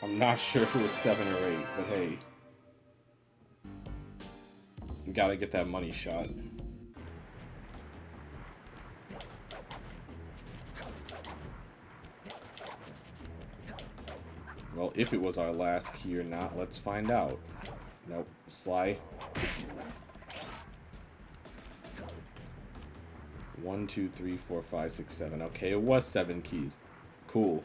I'm not sure if it was 7 or 8, but hey. We gotta get that money shot. Well, if it was our last key or not, let's find out. Nope. Sly. 1, 2, 3, 4, 5, 6, 7. Okay, it was 7 keys. Cool.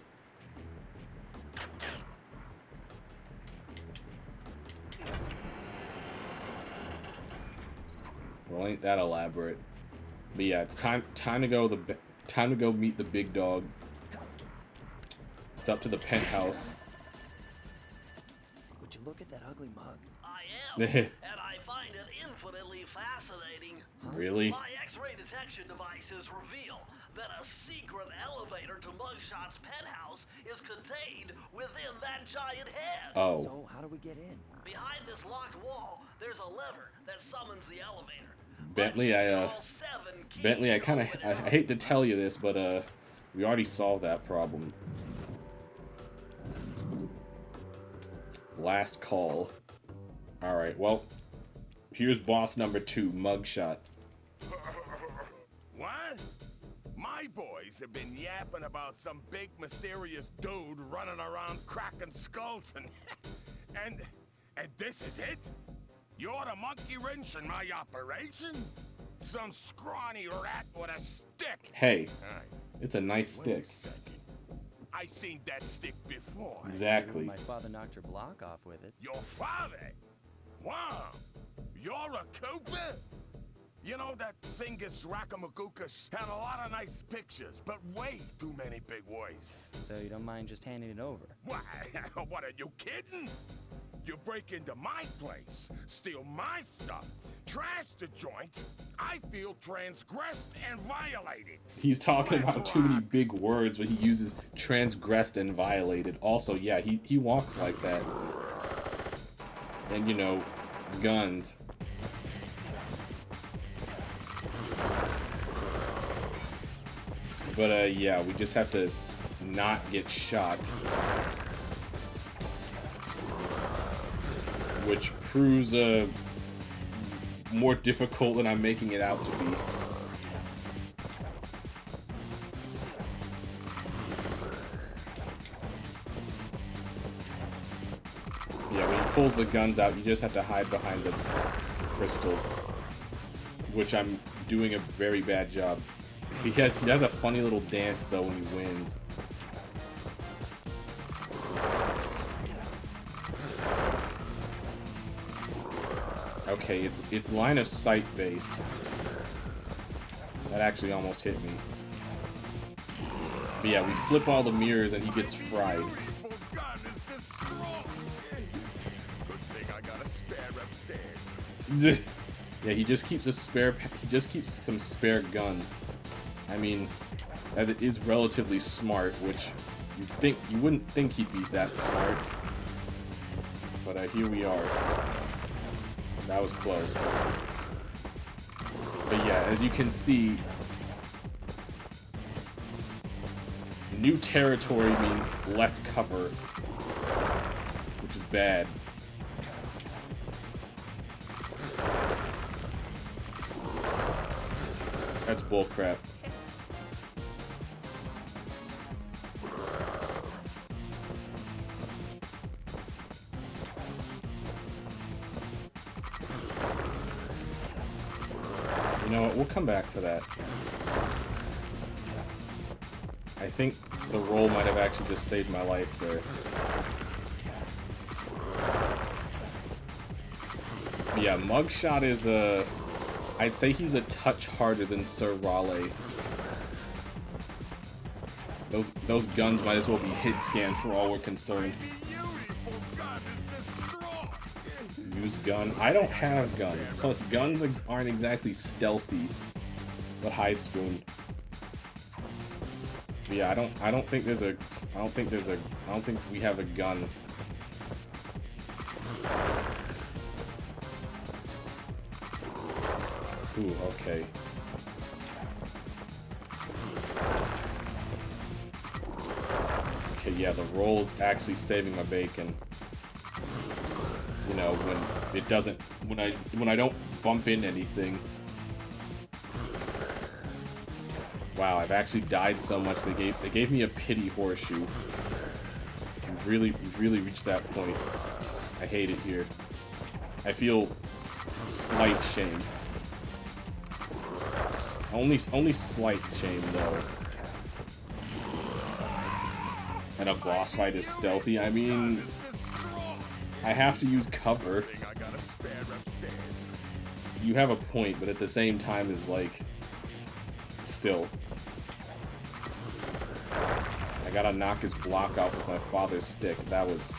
Well, ain't that elaborate? But yeah, it's time to go meet the big dog. It's up to the penthouse. Would you look at that ugly mug? I am, and I find it infinitely fascinating. Really? My X-ray detection devices reveal that a secret elevator to Mugshot's penthouse is contained within that giant head. Oh. So how do we get in? Behind this locked wall, there's a lever that summons the elevator. Bentley, I hate to tell you this, but we already solved that problem. Last call. Alright, well, here's boss number 2, Mugshot. What? My boys have been yapping about some big mysterious dude running around cracking skulls and this is it? You're the monkey wrench in my operation? Some scrawny rat with a stick. Hey, Right. it's a nice Wait stick. a second. I seen that stick before. Exactly. My father knocked your block off with it. Your father? Wow. You're a Cooper? You know, that Thingus Raccoonus had a lot of nice pictures, but way too many big words. So you don't mind just handing it over? What? What, are you kidding? You break into my place, steal my stuff, trash the joint. I feel transgressed and violated. He's talking about too many big words when he uses transgressed and violated. Also, yeah, he walks like that. And, you know, guns. But, yeah, we just have to not get shot. Which proves, more difficult than I'm making it out to be. Yeah, when he pulls the guns out, you just have to hide behind the crystals. Which I'm doing a very bad job. He does a funny little dance, though, when he wins. Okay, it's line of sight based. That actually almost hit me. But yeah, we flip all the mirrors and he gets fried. Beautiful gun is this strong. Good thing I got a spare upstairs. Yeah, he just keeps some spare guns. I mean, that is relatively smart, which you wouldn't think he'd be that smart. But here we are. That was close. But yeah, as you can see, new territory means less cover, which is bad. That's bullcrap. You know what? We'll come back for that. I think the roll might have actually just saved my life there. But yeah, Mugshot is I'd say he's a touch harder than Sir Raleigh. Those guns might as well be hit scanned for all we're concerned. Beautiful gun is this strong. Use gun. I don't have gun. Plus, guns aren't exactly stealthy. But high spoon. But yeah, I don't think we have a gun. Ooh, okay. Okay, yeah, the roll's actually saving my bacon. You know, when I don't bump into anything. Wow, I've actually died so much they gave me a pity horseshoe. We've really reached that point. I hate it here. I feel slight shame. Only slight shame though. And a boss fight is stealthy. I mean, I have to use cover. You have a point, but at the same time is like, still. I gotta knock his block off with my father's stick. That was,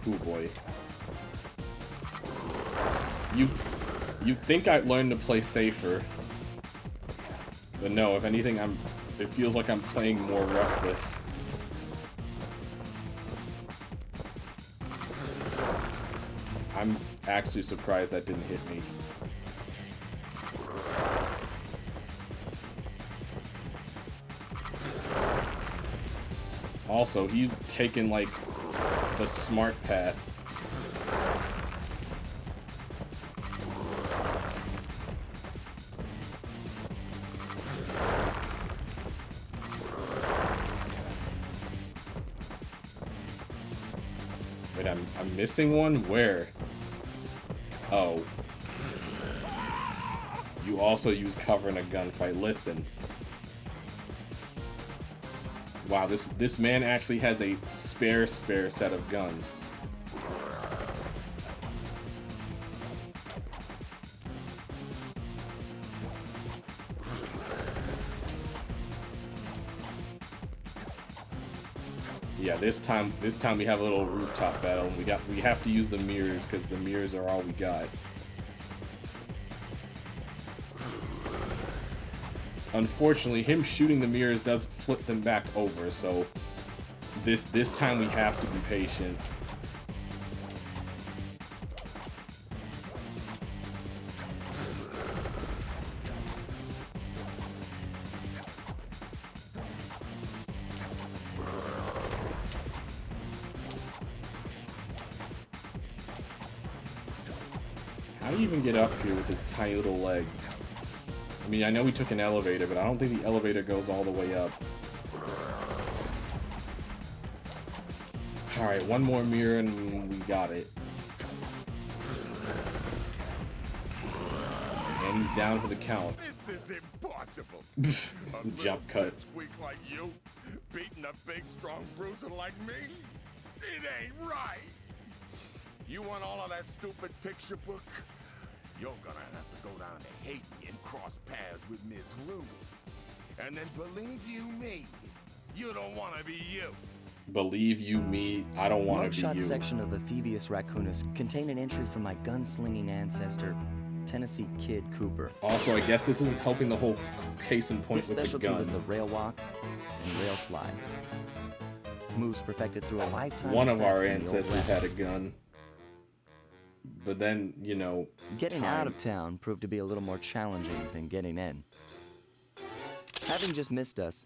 oh boy. You'd think I'd learn to play safer. But no, if anything, it feels like I'm playing more reckless. I'm actually surprised that didn't hit me. Also, he's taken like the smart path. Wait, I'm missing one? Where? Oh. You also use cover in a gunfight. Listen. Wow, this man actually has a spare set of guns. Yeah, this time we have a little rooftop battle. We have to use the mirrors because the mirrors are all we got. Unfortunately, him shooting the mirrors does flip them back over, so this time we have to be patient. How do you even get up here with his tiny little legs? I mean, I know we took an elevator, but I don't think the elevator goes all the way up. Alright, one more mirror and we got it. And he's down for the count. This is impossible. The jump cut. Squeak like you, beating a big, strong bruiser like me? It ain't right. You want all of that stupid picture book? You're gonna have to go down to Haiti and cross paths with Miss Rue. And then believe you me, you don't want to be you. Believe you me, I don't want to be Mugshot you. section of the Theivius Raccoonus contained an entry from my gunslinging ancestor, Tennessee Kid Cooper. Also, I guess this isn't helping the whole case in point His with the specialty gun. was the rail walk and rail slide. Moves perfected through a lifetime. One of our in the Old ancestors West. had a gun. But then, you know, Getting time. out of town proved to be a little more challenging than getting in. Having just missed us,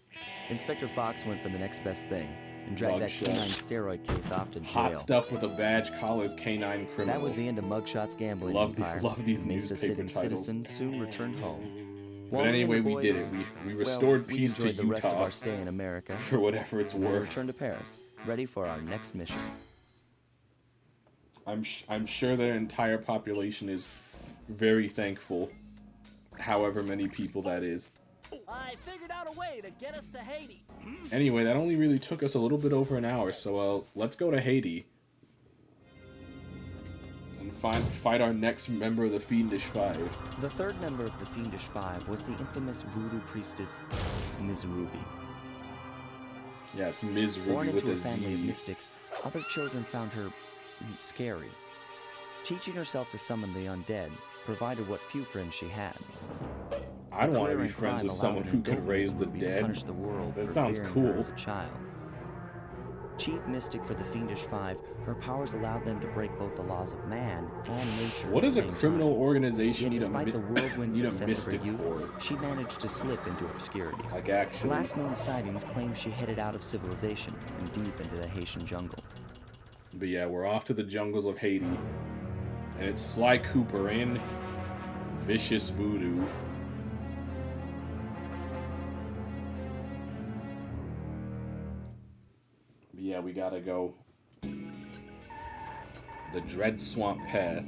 Inspector Fox went for the next best thing and dragged that Mugshot. canine steroid case off to jail. Hot stuff with a badge, collars, canine criminal. That was the end of Mugshot's gambling Love empire. love these Mesa newspaper City titles. citizens soon returned home. But Wally and anyway, the we did boys, it. We restored well, peace we to enjoyed the rest of Utah our stay in America. for whatever it's We worth. returned to Paris, ready for our next mission. I'm sure their entire population is very thankful, however many people that is. I figured out a way to get us to Haiti. Anyway, that only really took us a little bit over an hour, so let's go to Haiti and fight our next member of the Fiendish Five. The third member of the Fiendish Five was the infamous voodoo priestess, Ms. Ruby. Yeah, it's Ms. Born Ruby with into a a family of Z. mystics, other children found her scary. Teaching herself to summon the undead provided what few friends she had. I don't want to Career be in friends crime with someone allowed who her to could go raise Ms. the Ruby dead. punish the world That for sounds fearing cool. her as a child. Chief mystic for the Fiendish Five, her powers allowed them to break both the laws of man and nature. What at does the a same criminal time. organization Yet need a, despite the whirlwind need a success of her mystic youth, for? she managed to slip into obscurity. Like, The actually. last known sightings claim she headed out of civilization and deep into the Haitian jungle. But yeah, we're off to the jungles of Haiti. And it's Sly Cooper in Vicious Voodoo. But yeah, we gotta go the Dread Swamp Path.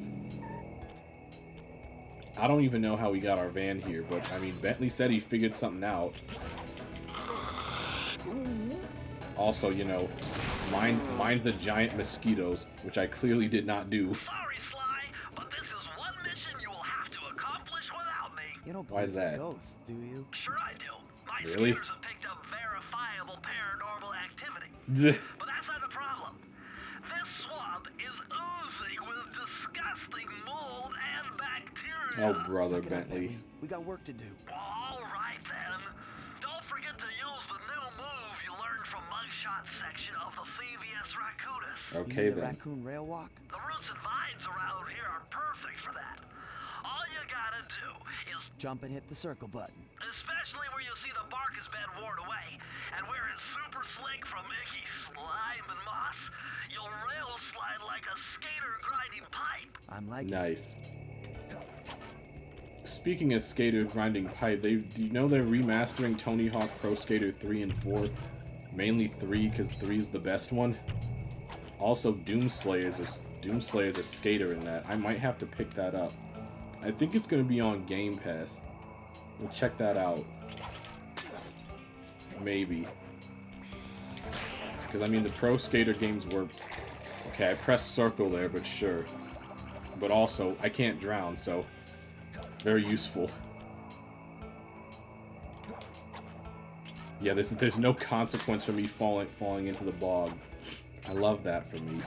I don't even know how we got our van here, but I mean, Bentley said he figured something out. Also, you know, mind the giant mosquitoes, which I clearly did not do. Sorry, Sly, but this is one mission you will have to accomplish without me. You don't Why is believe in that? ghosts, do you? Sure I do. My Really? scanners have picked up verifiable paranormal activity. But that's not the problem. This swamp is oozing with disgusting mold and bacteria. Oh, brother, Suck it up, Bentley. We got work to do. Well, all right then. Don't forget to use the new move you learned from Mugshot section of the Theivius Raccoonus. Okay, the then. raccoon rail walk? The roots and vines around here are perfect for that. All you gotta do is, Jump and hit the circle button. especially where you see the bark has been worn away, and where it's super slick from icky slime and moss, you'll rail slide like a skater grinding pipe. I'm like Nice. Speaking of skater grinding pipe, do you know they're remastering Tony Hawk Pro Skater 3 and 4? Mainly 3, because 3 is the best one. Also, Doomslayer's a skater in that. I might have to pick that up. I think it's going to be on Game Pass. We'll check that out. Maybe. Because, I mean, the Pro Skater games were... Okay, I pressed circle there, but sure. But also, I can't drown, so... Very useful. Yeah, there's no consequence for me falling into the bog. I love that for me.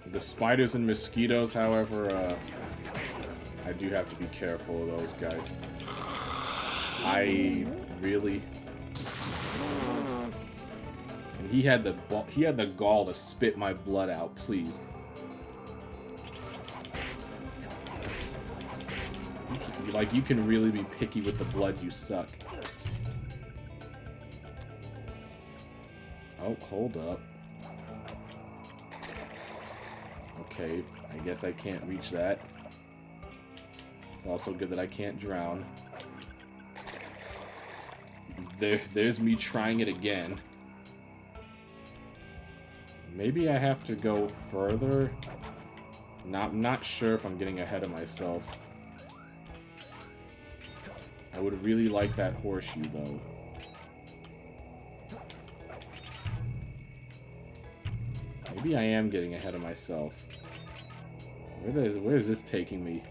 The spiders and mosquitoes, however, I do have to be careful of those guys. I really... And he had the gall to spit my blood out, please. Like, you can really be picky with the blood you suck. Oh, hold up. Okay, I guess I can't reach that. It's also good that I can't drown. There's me trying it again. Maybe I have to go further. I'm not sure if I'm getting ahead of myself. I would really like that horseshoe, though. Maybe I am getting ahead of myself. Where is this taking me?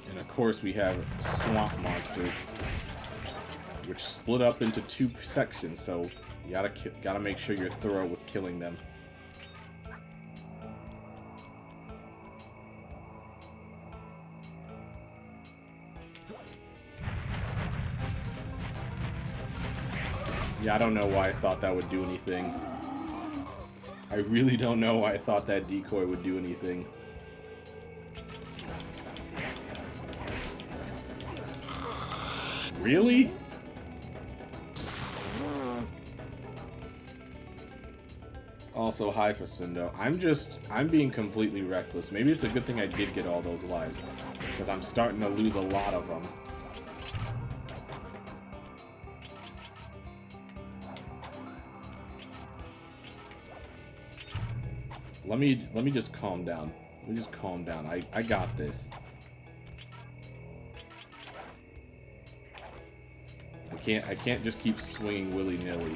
And of course we have swamp monsters, which split up into 2 sections, so you gotta make sure you're thorough with killing them. Yeah, I don't know why I thought that would do anything. I really don't know why I thought that decoy would do anything. Really? Also, hi Facindo. I'm being completely reckless. Maybe it's a good thing I did get all those lives, because I'm starting to lose a lot of them. Let me just calm down. Let me just calm down. I got this. I can't just keep swinging willy-nilly.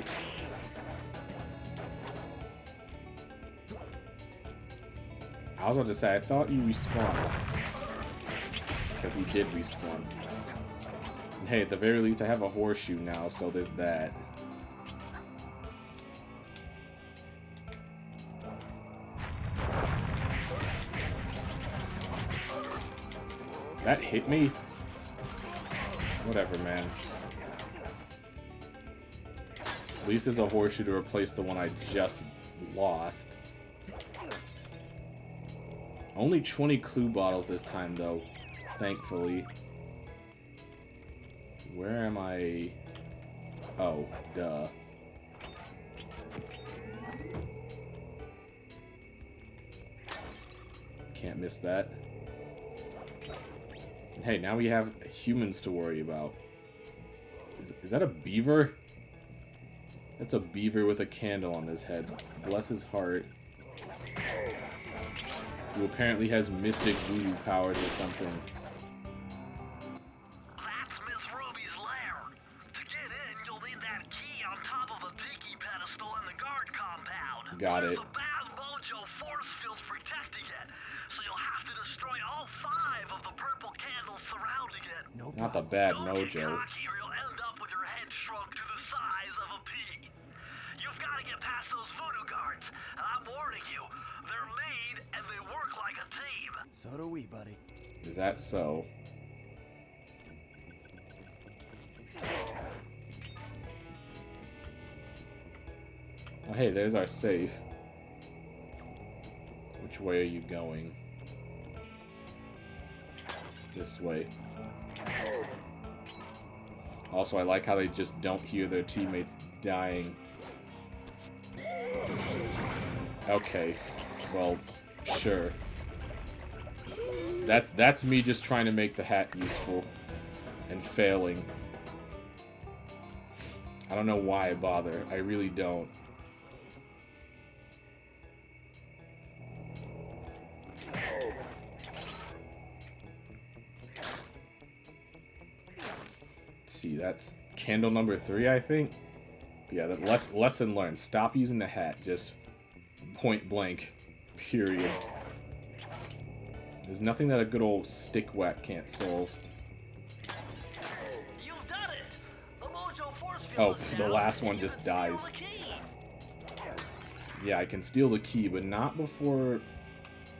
I was about to say, I thought you respawned. Because he did respawn. And hey, at the very least I have a horseshoe now, so there's that. That hit me? Whatever, man. At least there's a horseshoe to replace the one I just lost. Only 20 clue bottles this time, though. Thankfully. Where am I? Oh, duh. Can't miss that. Hey, now we have humans to worry about. Is that a beaver? That's a beaver with a candle on his head. Bless his heart. Who apparently has mystic voodoo powers or something. That's Miss Ruby's lair. To get in, you'll need that key on top of a tiki pedestal in the guard compound. Got it. There's a bad mojo force field protecting it, so you'll have to destroy all 5 of the purple candles surrounding it. No Not the problem. bad Don't get mojo. cocky or you'll end up with your head shrunk to the size of a pea. You've got to get past those voodoo guards, and I'm warning you, they're mean and they work like a team. So do we, buddy. Is that so? Oh, hey, there's our safe. Which way are you going? This way. Also, I like how they just don't hear their teammates dying. Okay. Well, sure. That's me just trying to make the hat useful. And failing. I don't know why I bother. I really don't. See, that's candle number 3, I think. But yeah, that lesson learned. Stop using the hat. Just point blank. Period. There's nothing that a good old stick whack can't solve. You've done it. The mojo force field Oh, is the down, last one and you just can steal dies. the key. Yeah, I can steal the key, but not before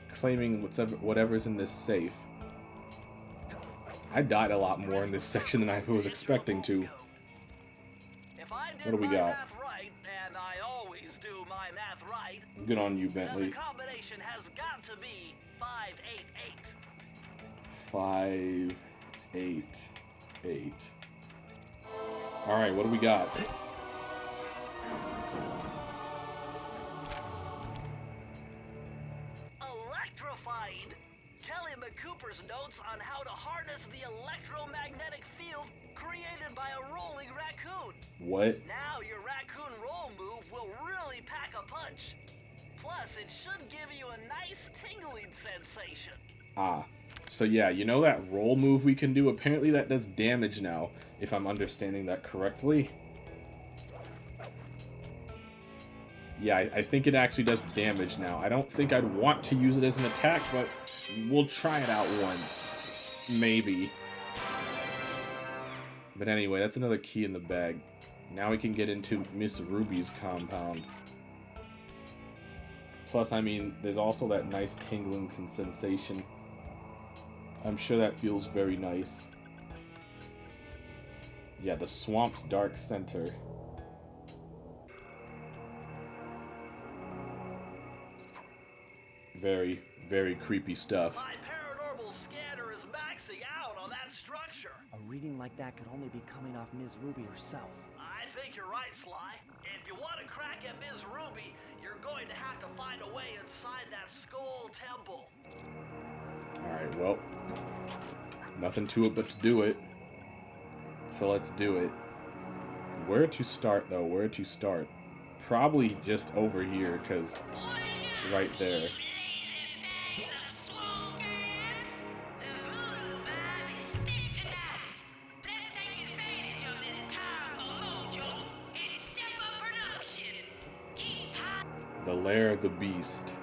claiming whatever's in this safe. I died a lot more in this section than I was expecting to. If I did What do we my got? math right, and I always do my math right, Good on you, then the Bentley. combination has got to be 588. 5, 8, 8. Alright, what do we got? Electrified. Kelly McCooper's notes on how to harness the electromagnetic field created by a rolling raccoon. What? Now your raccoon roll move will really pack a punch. Plus, it should give you a nice tingling sensation. Ah. So yeah, you know that roll move we can do? Apparently that does damage now, if I'm understanding that correctly. Yeah, I think it actually does damage now. I don't think I'd want to use it as an attack, but we'll try it out once. Maybe. But anyway, that's another key in the bag. Now we can get into Miss Ruby's compound. Plus, I mean, there's also that nice tingling sensation. I'm sure that feels very nice. Yeah, the swamp's dark center. Very, very creepy stuff. My paranormal scanner is maxing out on that structure. A reading like that could only be coming off Ms. Ruby herself. I think you're right, Sly. If you want to crack at Ms. Ruby, you're going to have to find a way inside that skull temple. Alright, well, nothing to it but to do it. So let's do it. Where to start, though? Where to start? Probably just over here, because it's right there. The lair of the beast.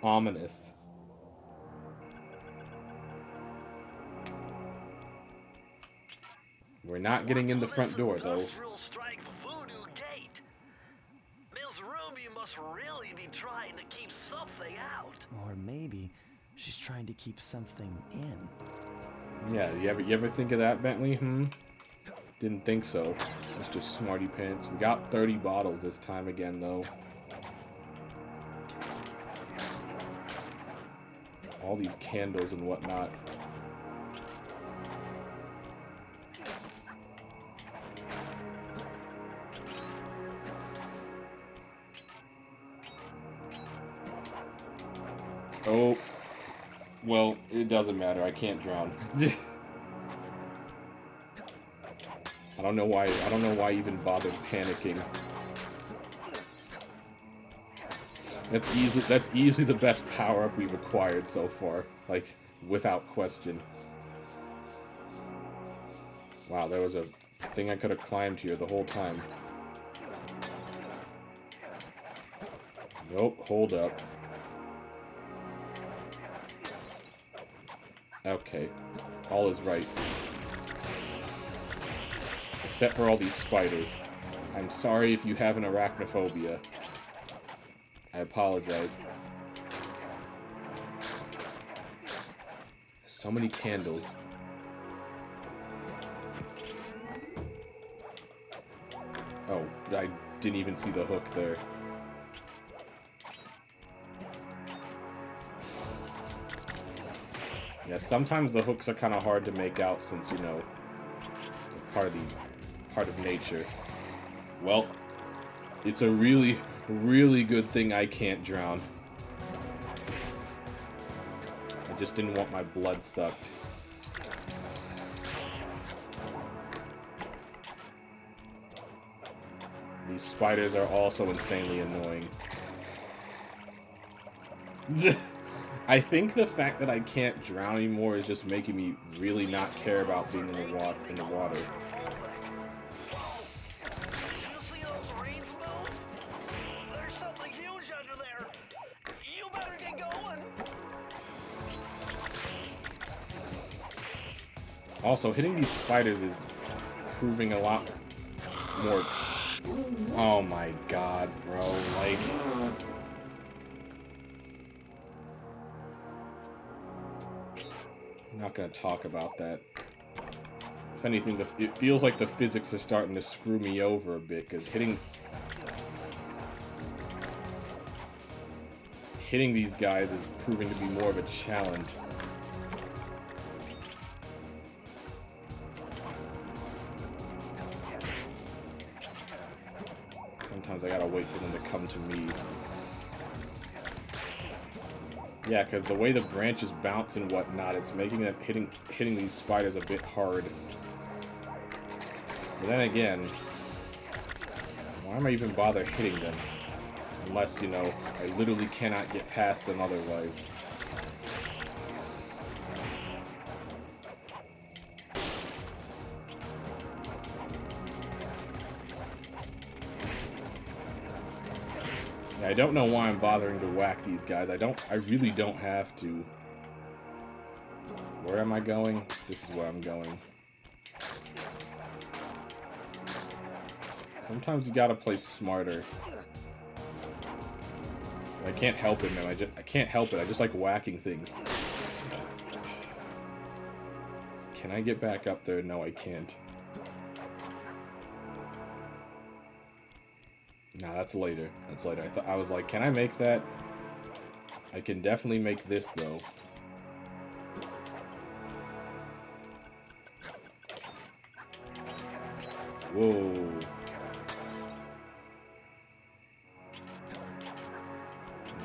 Ominous. We're not getting in the front door, though. Strike voodoo gate. Ms. Ruby must really be trying to keep something out. Or maybe she's trying to keep something in. Yeah, you ever think of that, Bentley? Didn't think so, Mr. Smarty Pants. We got 30 bottles this time again, though. All these candles and whatnot. Oh, well, it doesn't matter. I can't drown. I don't know why I even bothered panicking. That's easily the best power-up we've acquired so far, like, without question. Wow, there was a thing I could have climbed here the whole time. Nope, hold up. Okay, all is right. Except for all these spiders. I'm sorry if you have an arachnophobia. I apologize. So many candles. Oh, I didn't even see the hook there. Yeah, sometimes the hooks are kind of hard to make out since, you know, they're part of nature. Well, it's a really, really good thing I can't drown. I just didn't want my blood sucked. These spiders are also insanely annoying. I think the fact that I can't drown anymore is just making me really not care about being in the water. You see those reeds move? There's something huge under there. You better get going. Also, hitting these spiders is proving a lot more... Oh my god, bro. Like... I'm not gonna talk about that. If anything, it feels like the physics are starting to screw me over a bit, because hitting these guys is proving to be more of a challenge. Sometimes I gotta wait for them to come to me. Yeah, because the way the branches bounce and whatnot, it's making it hitting these spiders a bit hard. But then again, why am I even bother hitting them? Unless, you know, I literally cannot get past them otherwise. I don't know why I'm bothering to whack these guys. I really don't have to. Where am I going? This is where I'm going. Sometimes you gotta play smarter. I can't help it, man. I can't help it. I just like whacking things. Can I get back up there? No, I can't. No, that's later. That's later. I was like, can I make that? I can definitely make this, though. Whoa.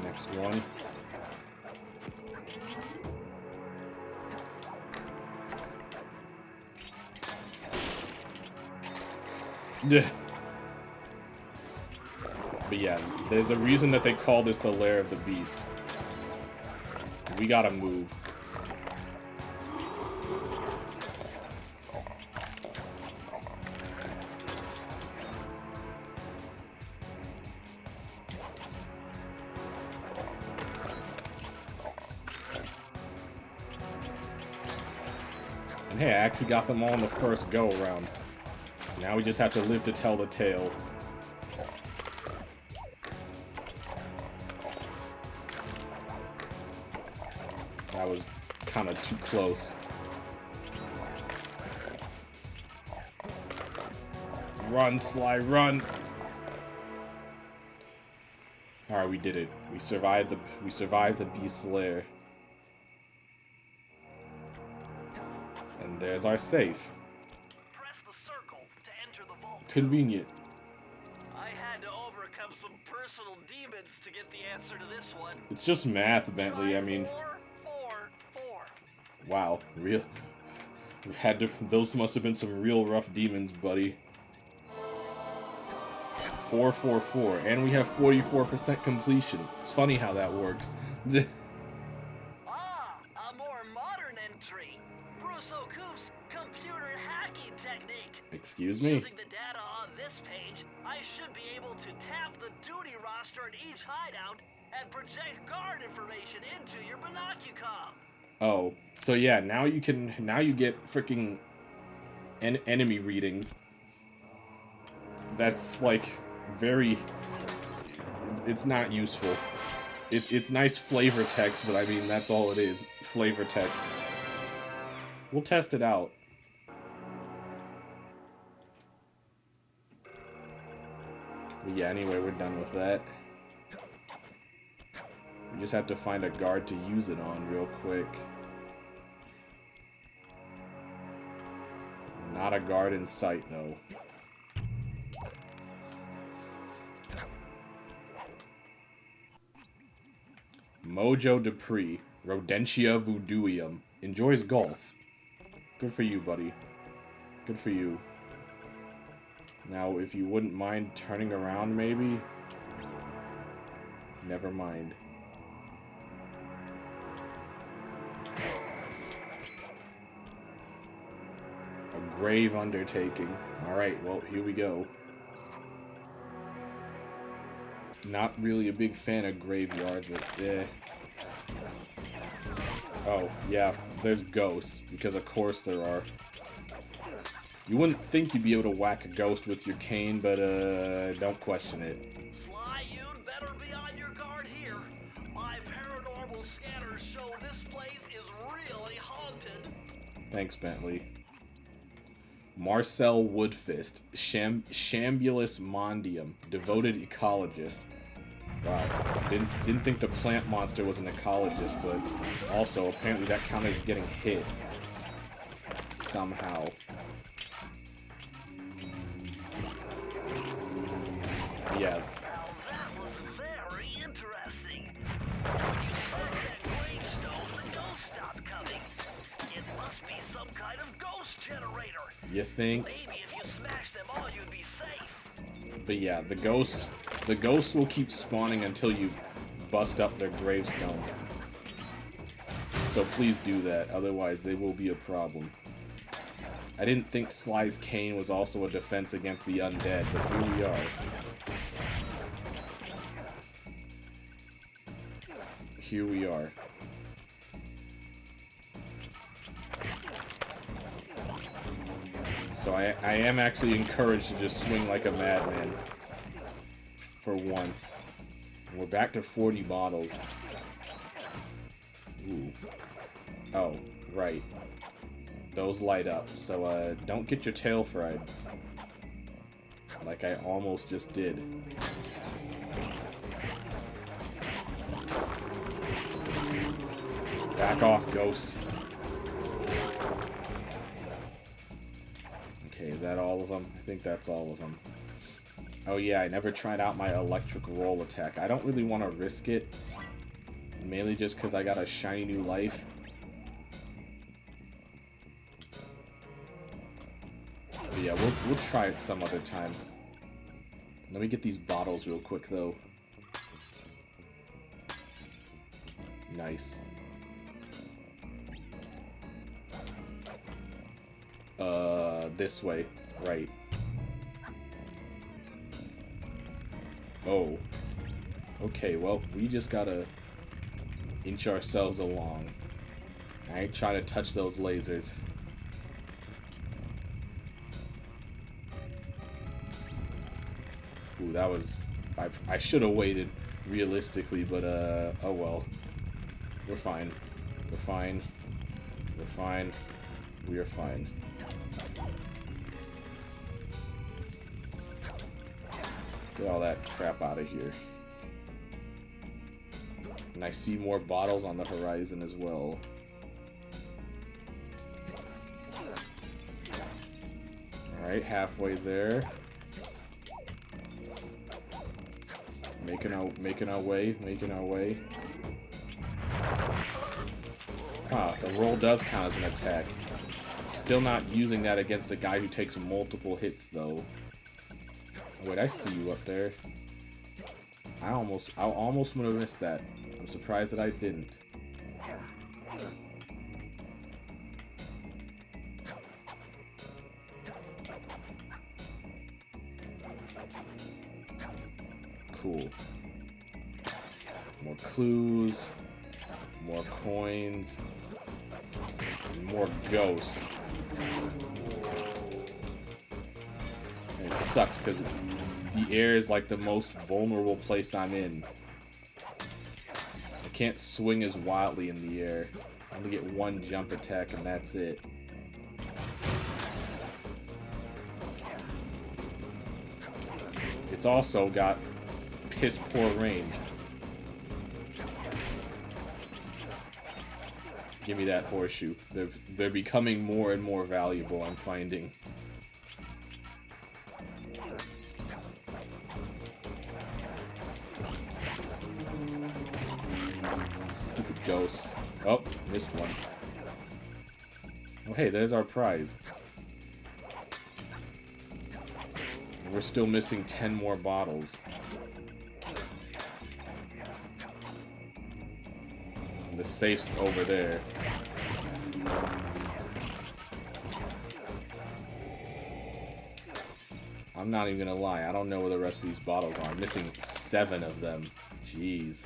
Next one. Yeah. But yeah, there's a reason that they call this the lair of the beast. We gotta move. And hey, I actually got them all in the first go-around. So now we just have to live to tell the tale. That was kind of too close. Run, Sly, run! Alright, we did it. We survived the beast's lair. And there's our safe. Press the circle to enter the vault. Convenient. I had to overcome some personal demons to get the answer to this one. It's just math, Bentley. I mean, 4. wow, real. Those must have been some real rough demons, buddy. 4, and we have 44% completion. It's funny how that works. A more modern entry. Bruce O'Coop's computer hacking technique. Excuse me? Using the data on this page, I should be able to tap the duty roster at each hideout and project guard information into your binocucom. Oh, so yeah, now you get freaking enemy readings. That's like very. It's not useful. It's nice flavor text, but I mean that's all it is. Flavor text. We'll test it out. But yeah, anyway, we're done with that. We just have to find a guard to use it on real quick. Not a guard in sight, though. Mojo Dupree, Rodentia voodooium, enjoys golf. Good for you, buddy. Good for you. Now, if you wouldn't mind turning around, maybe? Never mind. A grave undertaking. Alright, well, here we go. Not really a big fan of graveyards, but eh. Oh, yeah, there's ghosts, because of course there are. You wouldn't think you'd be able to whack a ghost with your cane, but don't question it. Sly, you'd better be on your guard here. My paranormal scanners show this place is really haunted. Thanks, Bentley. Marcel Woodfist, Shambulus Mondium, devoted ecologist. Wow, didn't think the plant monster was an ecologist, but also apparently that counted as getting hit somehow. Yeah. Now that was very interesting. When you smash that gravestone, the ghosts stop coming. It must be some kind of ghost generator. You think? Maybe if you smash them all, you'd be safe. But yeah, the ghosts will keep spawning until you bust up their gravestones. So please do that, otherwise they will be a problem. I didn't think Sly's cane was also a defense against the undead, but here we are. here we are. So I am actually encouraged to just swing like a madman. For once. We're back to 40 bottles. Ooh. Oh, right. Those light up, so don't get your tail fried. Like I almost just did. Back off, ghost. Okay, is that all of them? I think that's all of them. Oh yeah, I never tried out my electric roll attack. I don't really want to risk it. Mainly just because I got a shiny new life. But yeah, we'll try it some other time. Let me get these bottles real quick though. Nice. This way. Right. Oh. Okay, well, we just gotta inch ourselves along. I ain't trying to touch those lasers. Ooh, that was... I should have waited, realistically, but, oh well. We're fine. We're fine. We're fine. We are fine. Get all that crap out of here. And I see more bottles on the horizon as well. Alright, halfway there. Making our way. Ah, the roll does count as an attack. Still not using that against a guy who takes multiple hits though. Wait, I see you up there. I almost would have missed that. I'm surprised that I didn't. Cool. More clues, more coins, and more ghosts. And it sucks because the air is like the most vulnerable place I'm in. I can't swing as wildly in the air. I only get one jump attack and that's it. It's also got piss poor range. Give me that horseshoe. They're becoming more and more valuable, I'm finding. Stupid ghosts. Oh, missed one. Oh hey, there's our prize. We're still missing 10 more bottles. And the safe's over there. I'm not even gonna lie, I don't know where the rest of these bottles are. I'm missing 7 of them. Jeez.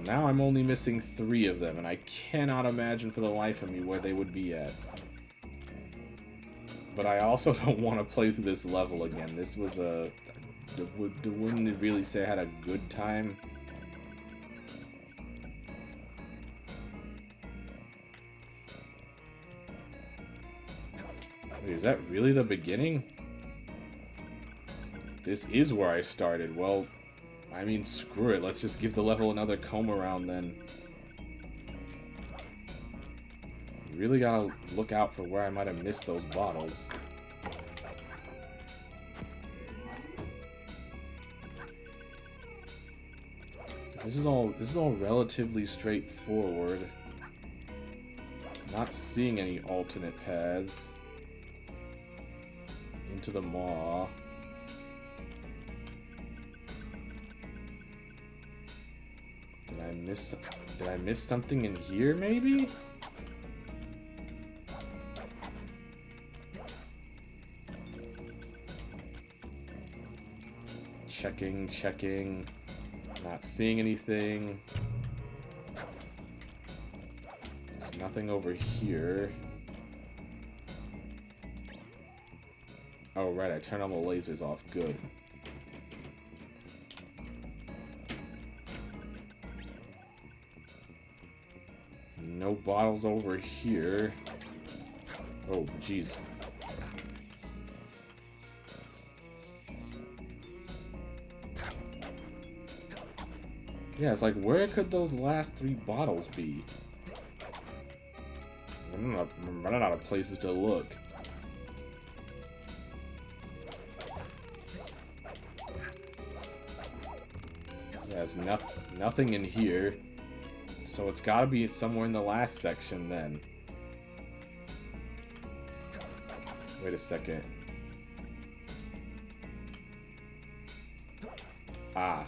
Now I'm only missing 3 of them, and I cannot imagine for the life of me where they would be at. But I also don't want to play through this level again. This was a... Wouldn't it really say I had a good time? Wait, is that really the beginning? This is where I started. Well, I mean, screw it. Let's just give the level another comb around then. Really gotta look out for where I might have missed those bottles. This is all relatively straightforward. Not seeing any alternate paths. Into the maw. Did I miss something in here maybe? Checking. Not seeing anything. There's nothing over here. Oh, right, I turned all the lasers off. Good. No bottles over here. Oh, jeez. Yeah, it's like, where could those last 3 bottles be? I'm running out of places to look. Yeah, there's nothing in here. So it's gotta be somewhere in the last section then. Wait a second. Ah.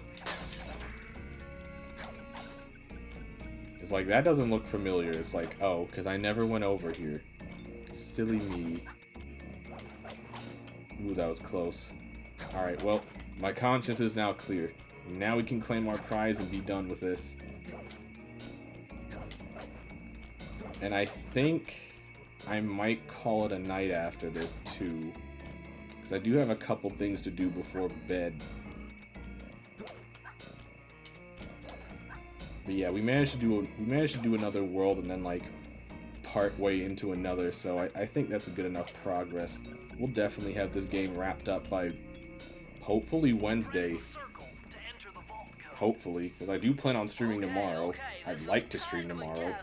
It's like, that doesn't look familiar. It's like, oh, because I never went over here. Silly me. Ooh, that was close. Alright, well, my conscience is now clear. Now we can claim our prize and be done with this. And I think I might call it a night after this, too. Because I do have a couple things to do before bed. But yeah, we managed to do another world and then like part way into another, so I think that's a good enough progress. We'll definitely have this game wrapped up by hopefully Wednesday. Hopefully, because I do plan on streaming tomorrow. I'd like to stream tomorrow.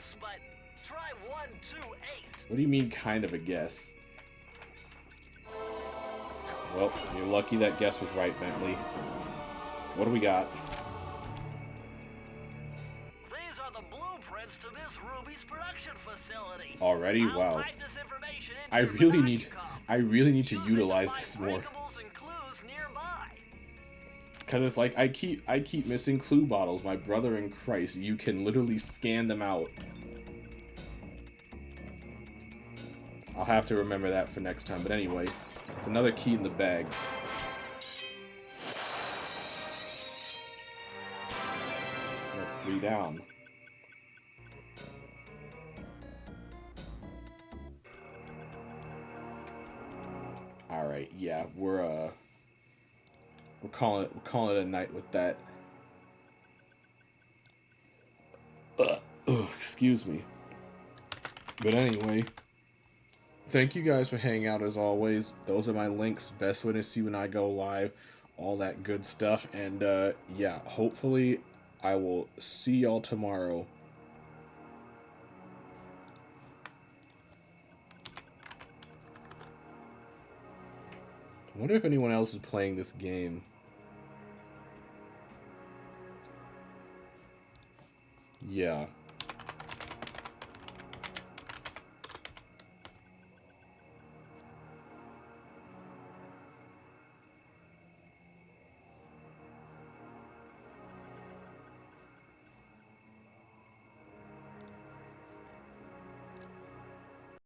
What do you mean, kind of a guess? Well, you're lucky that guess was right, Bentley. What do we got? These are the blueprints to Miss Ruby's production facility. Already? Wow. I really need to utilize this more. Cause it's like I keep missing clue bottles. My brother in Christ, you can literally scan them out. I'll have to remember that for next time. But anyway, it's another key in the bag. That's 3 down. All right, yeah, we're calling it a night with that. Oh, excuse me. But anyway, thank you guys for hanging out as always. Those are my links. Best way to see when I go live, all that good stuff. And yeah, hopefully I will see y'all tomorrow. I wonder if anyone else is playing this game. Yeah.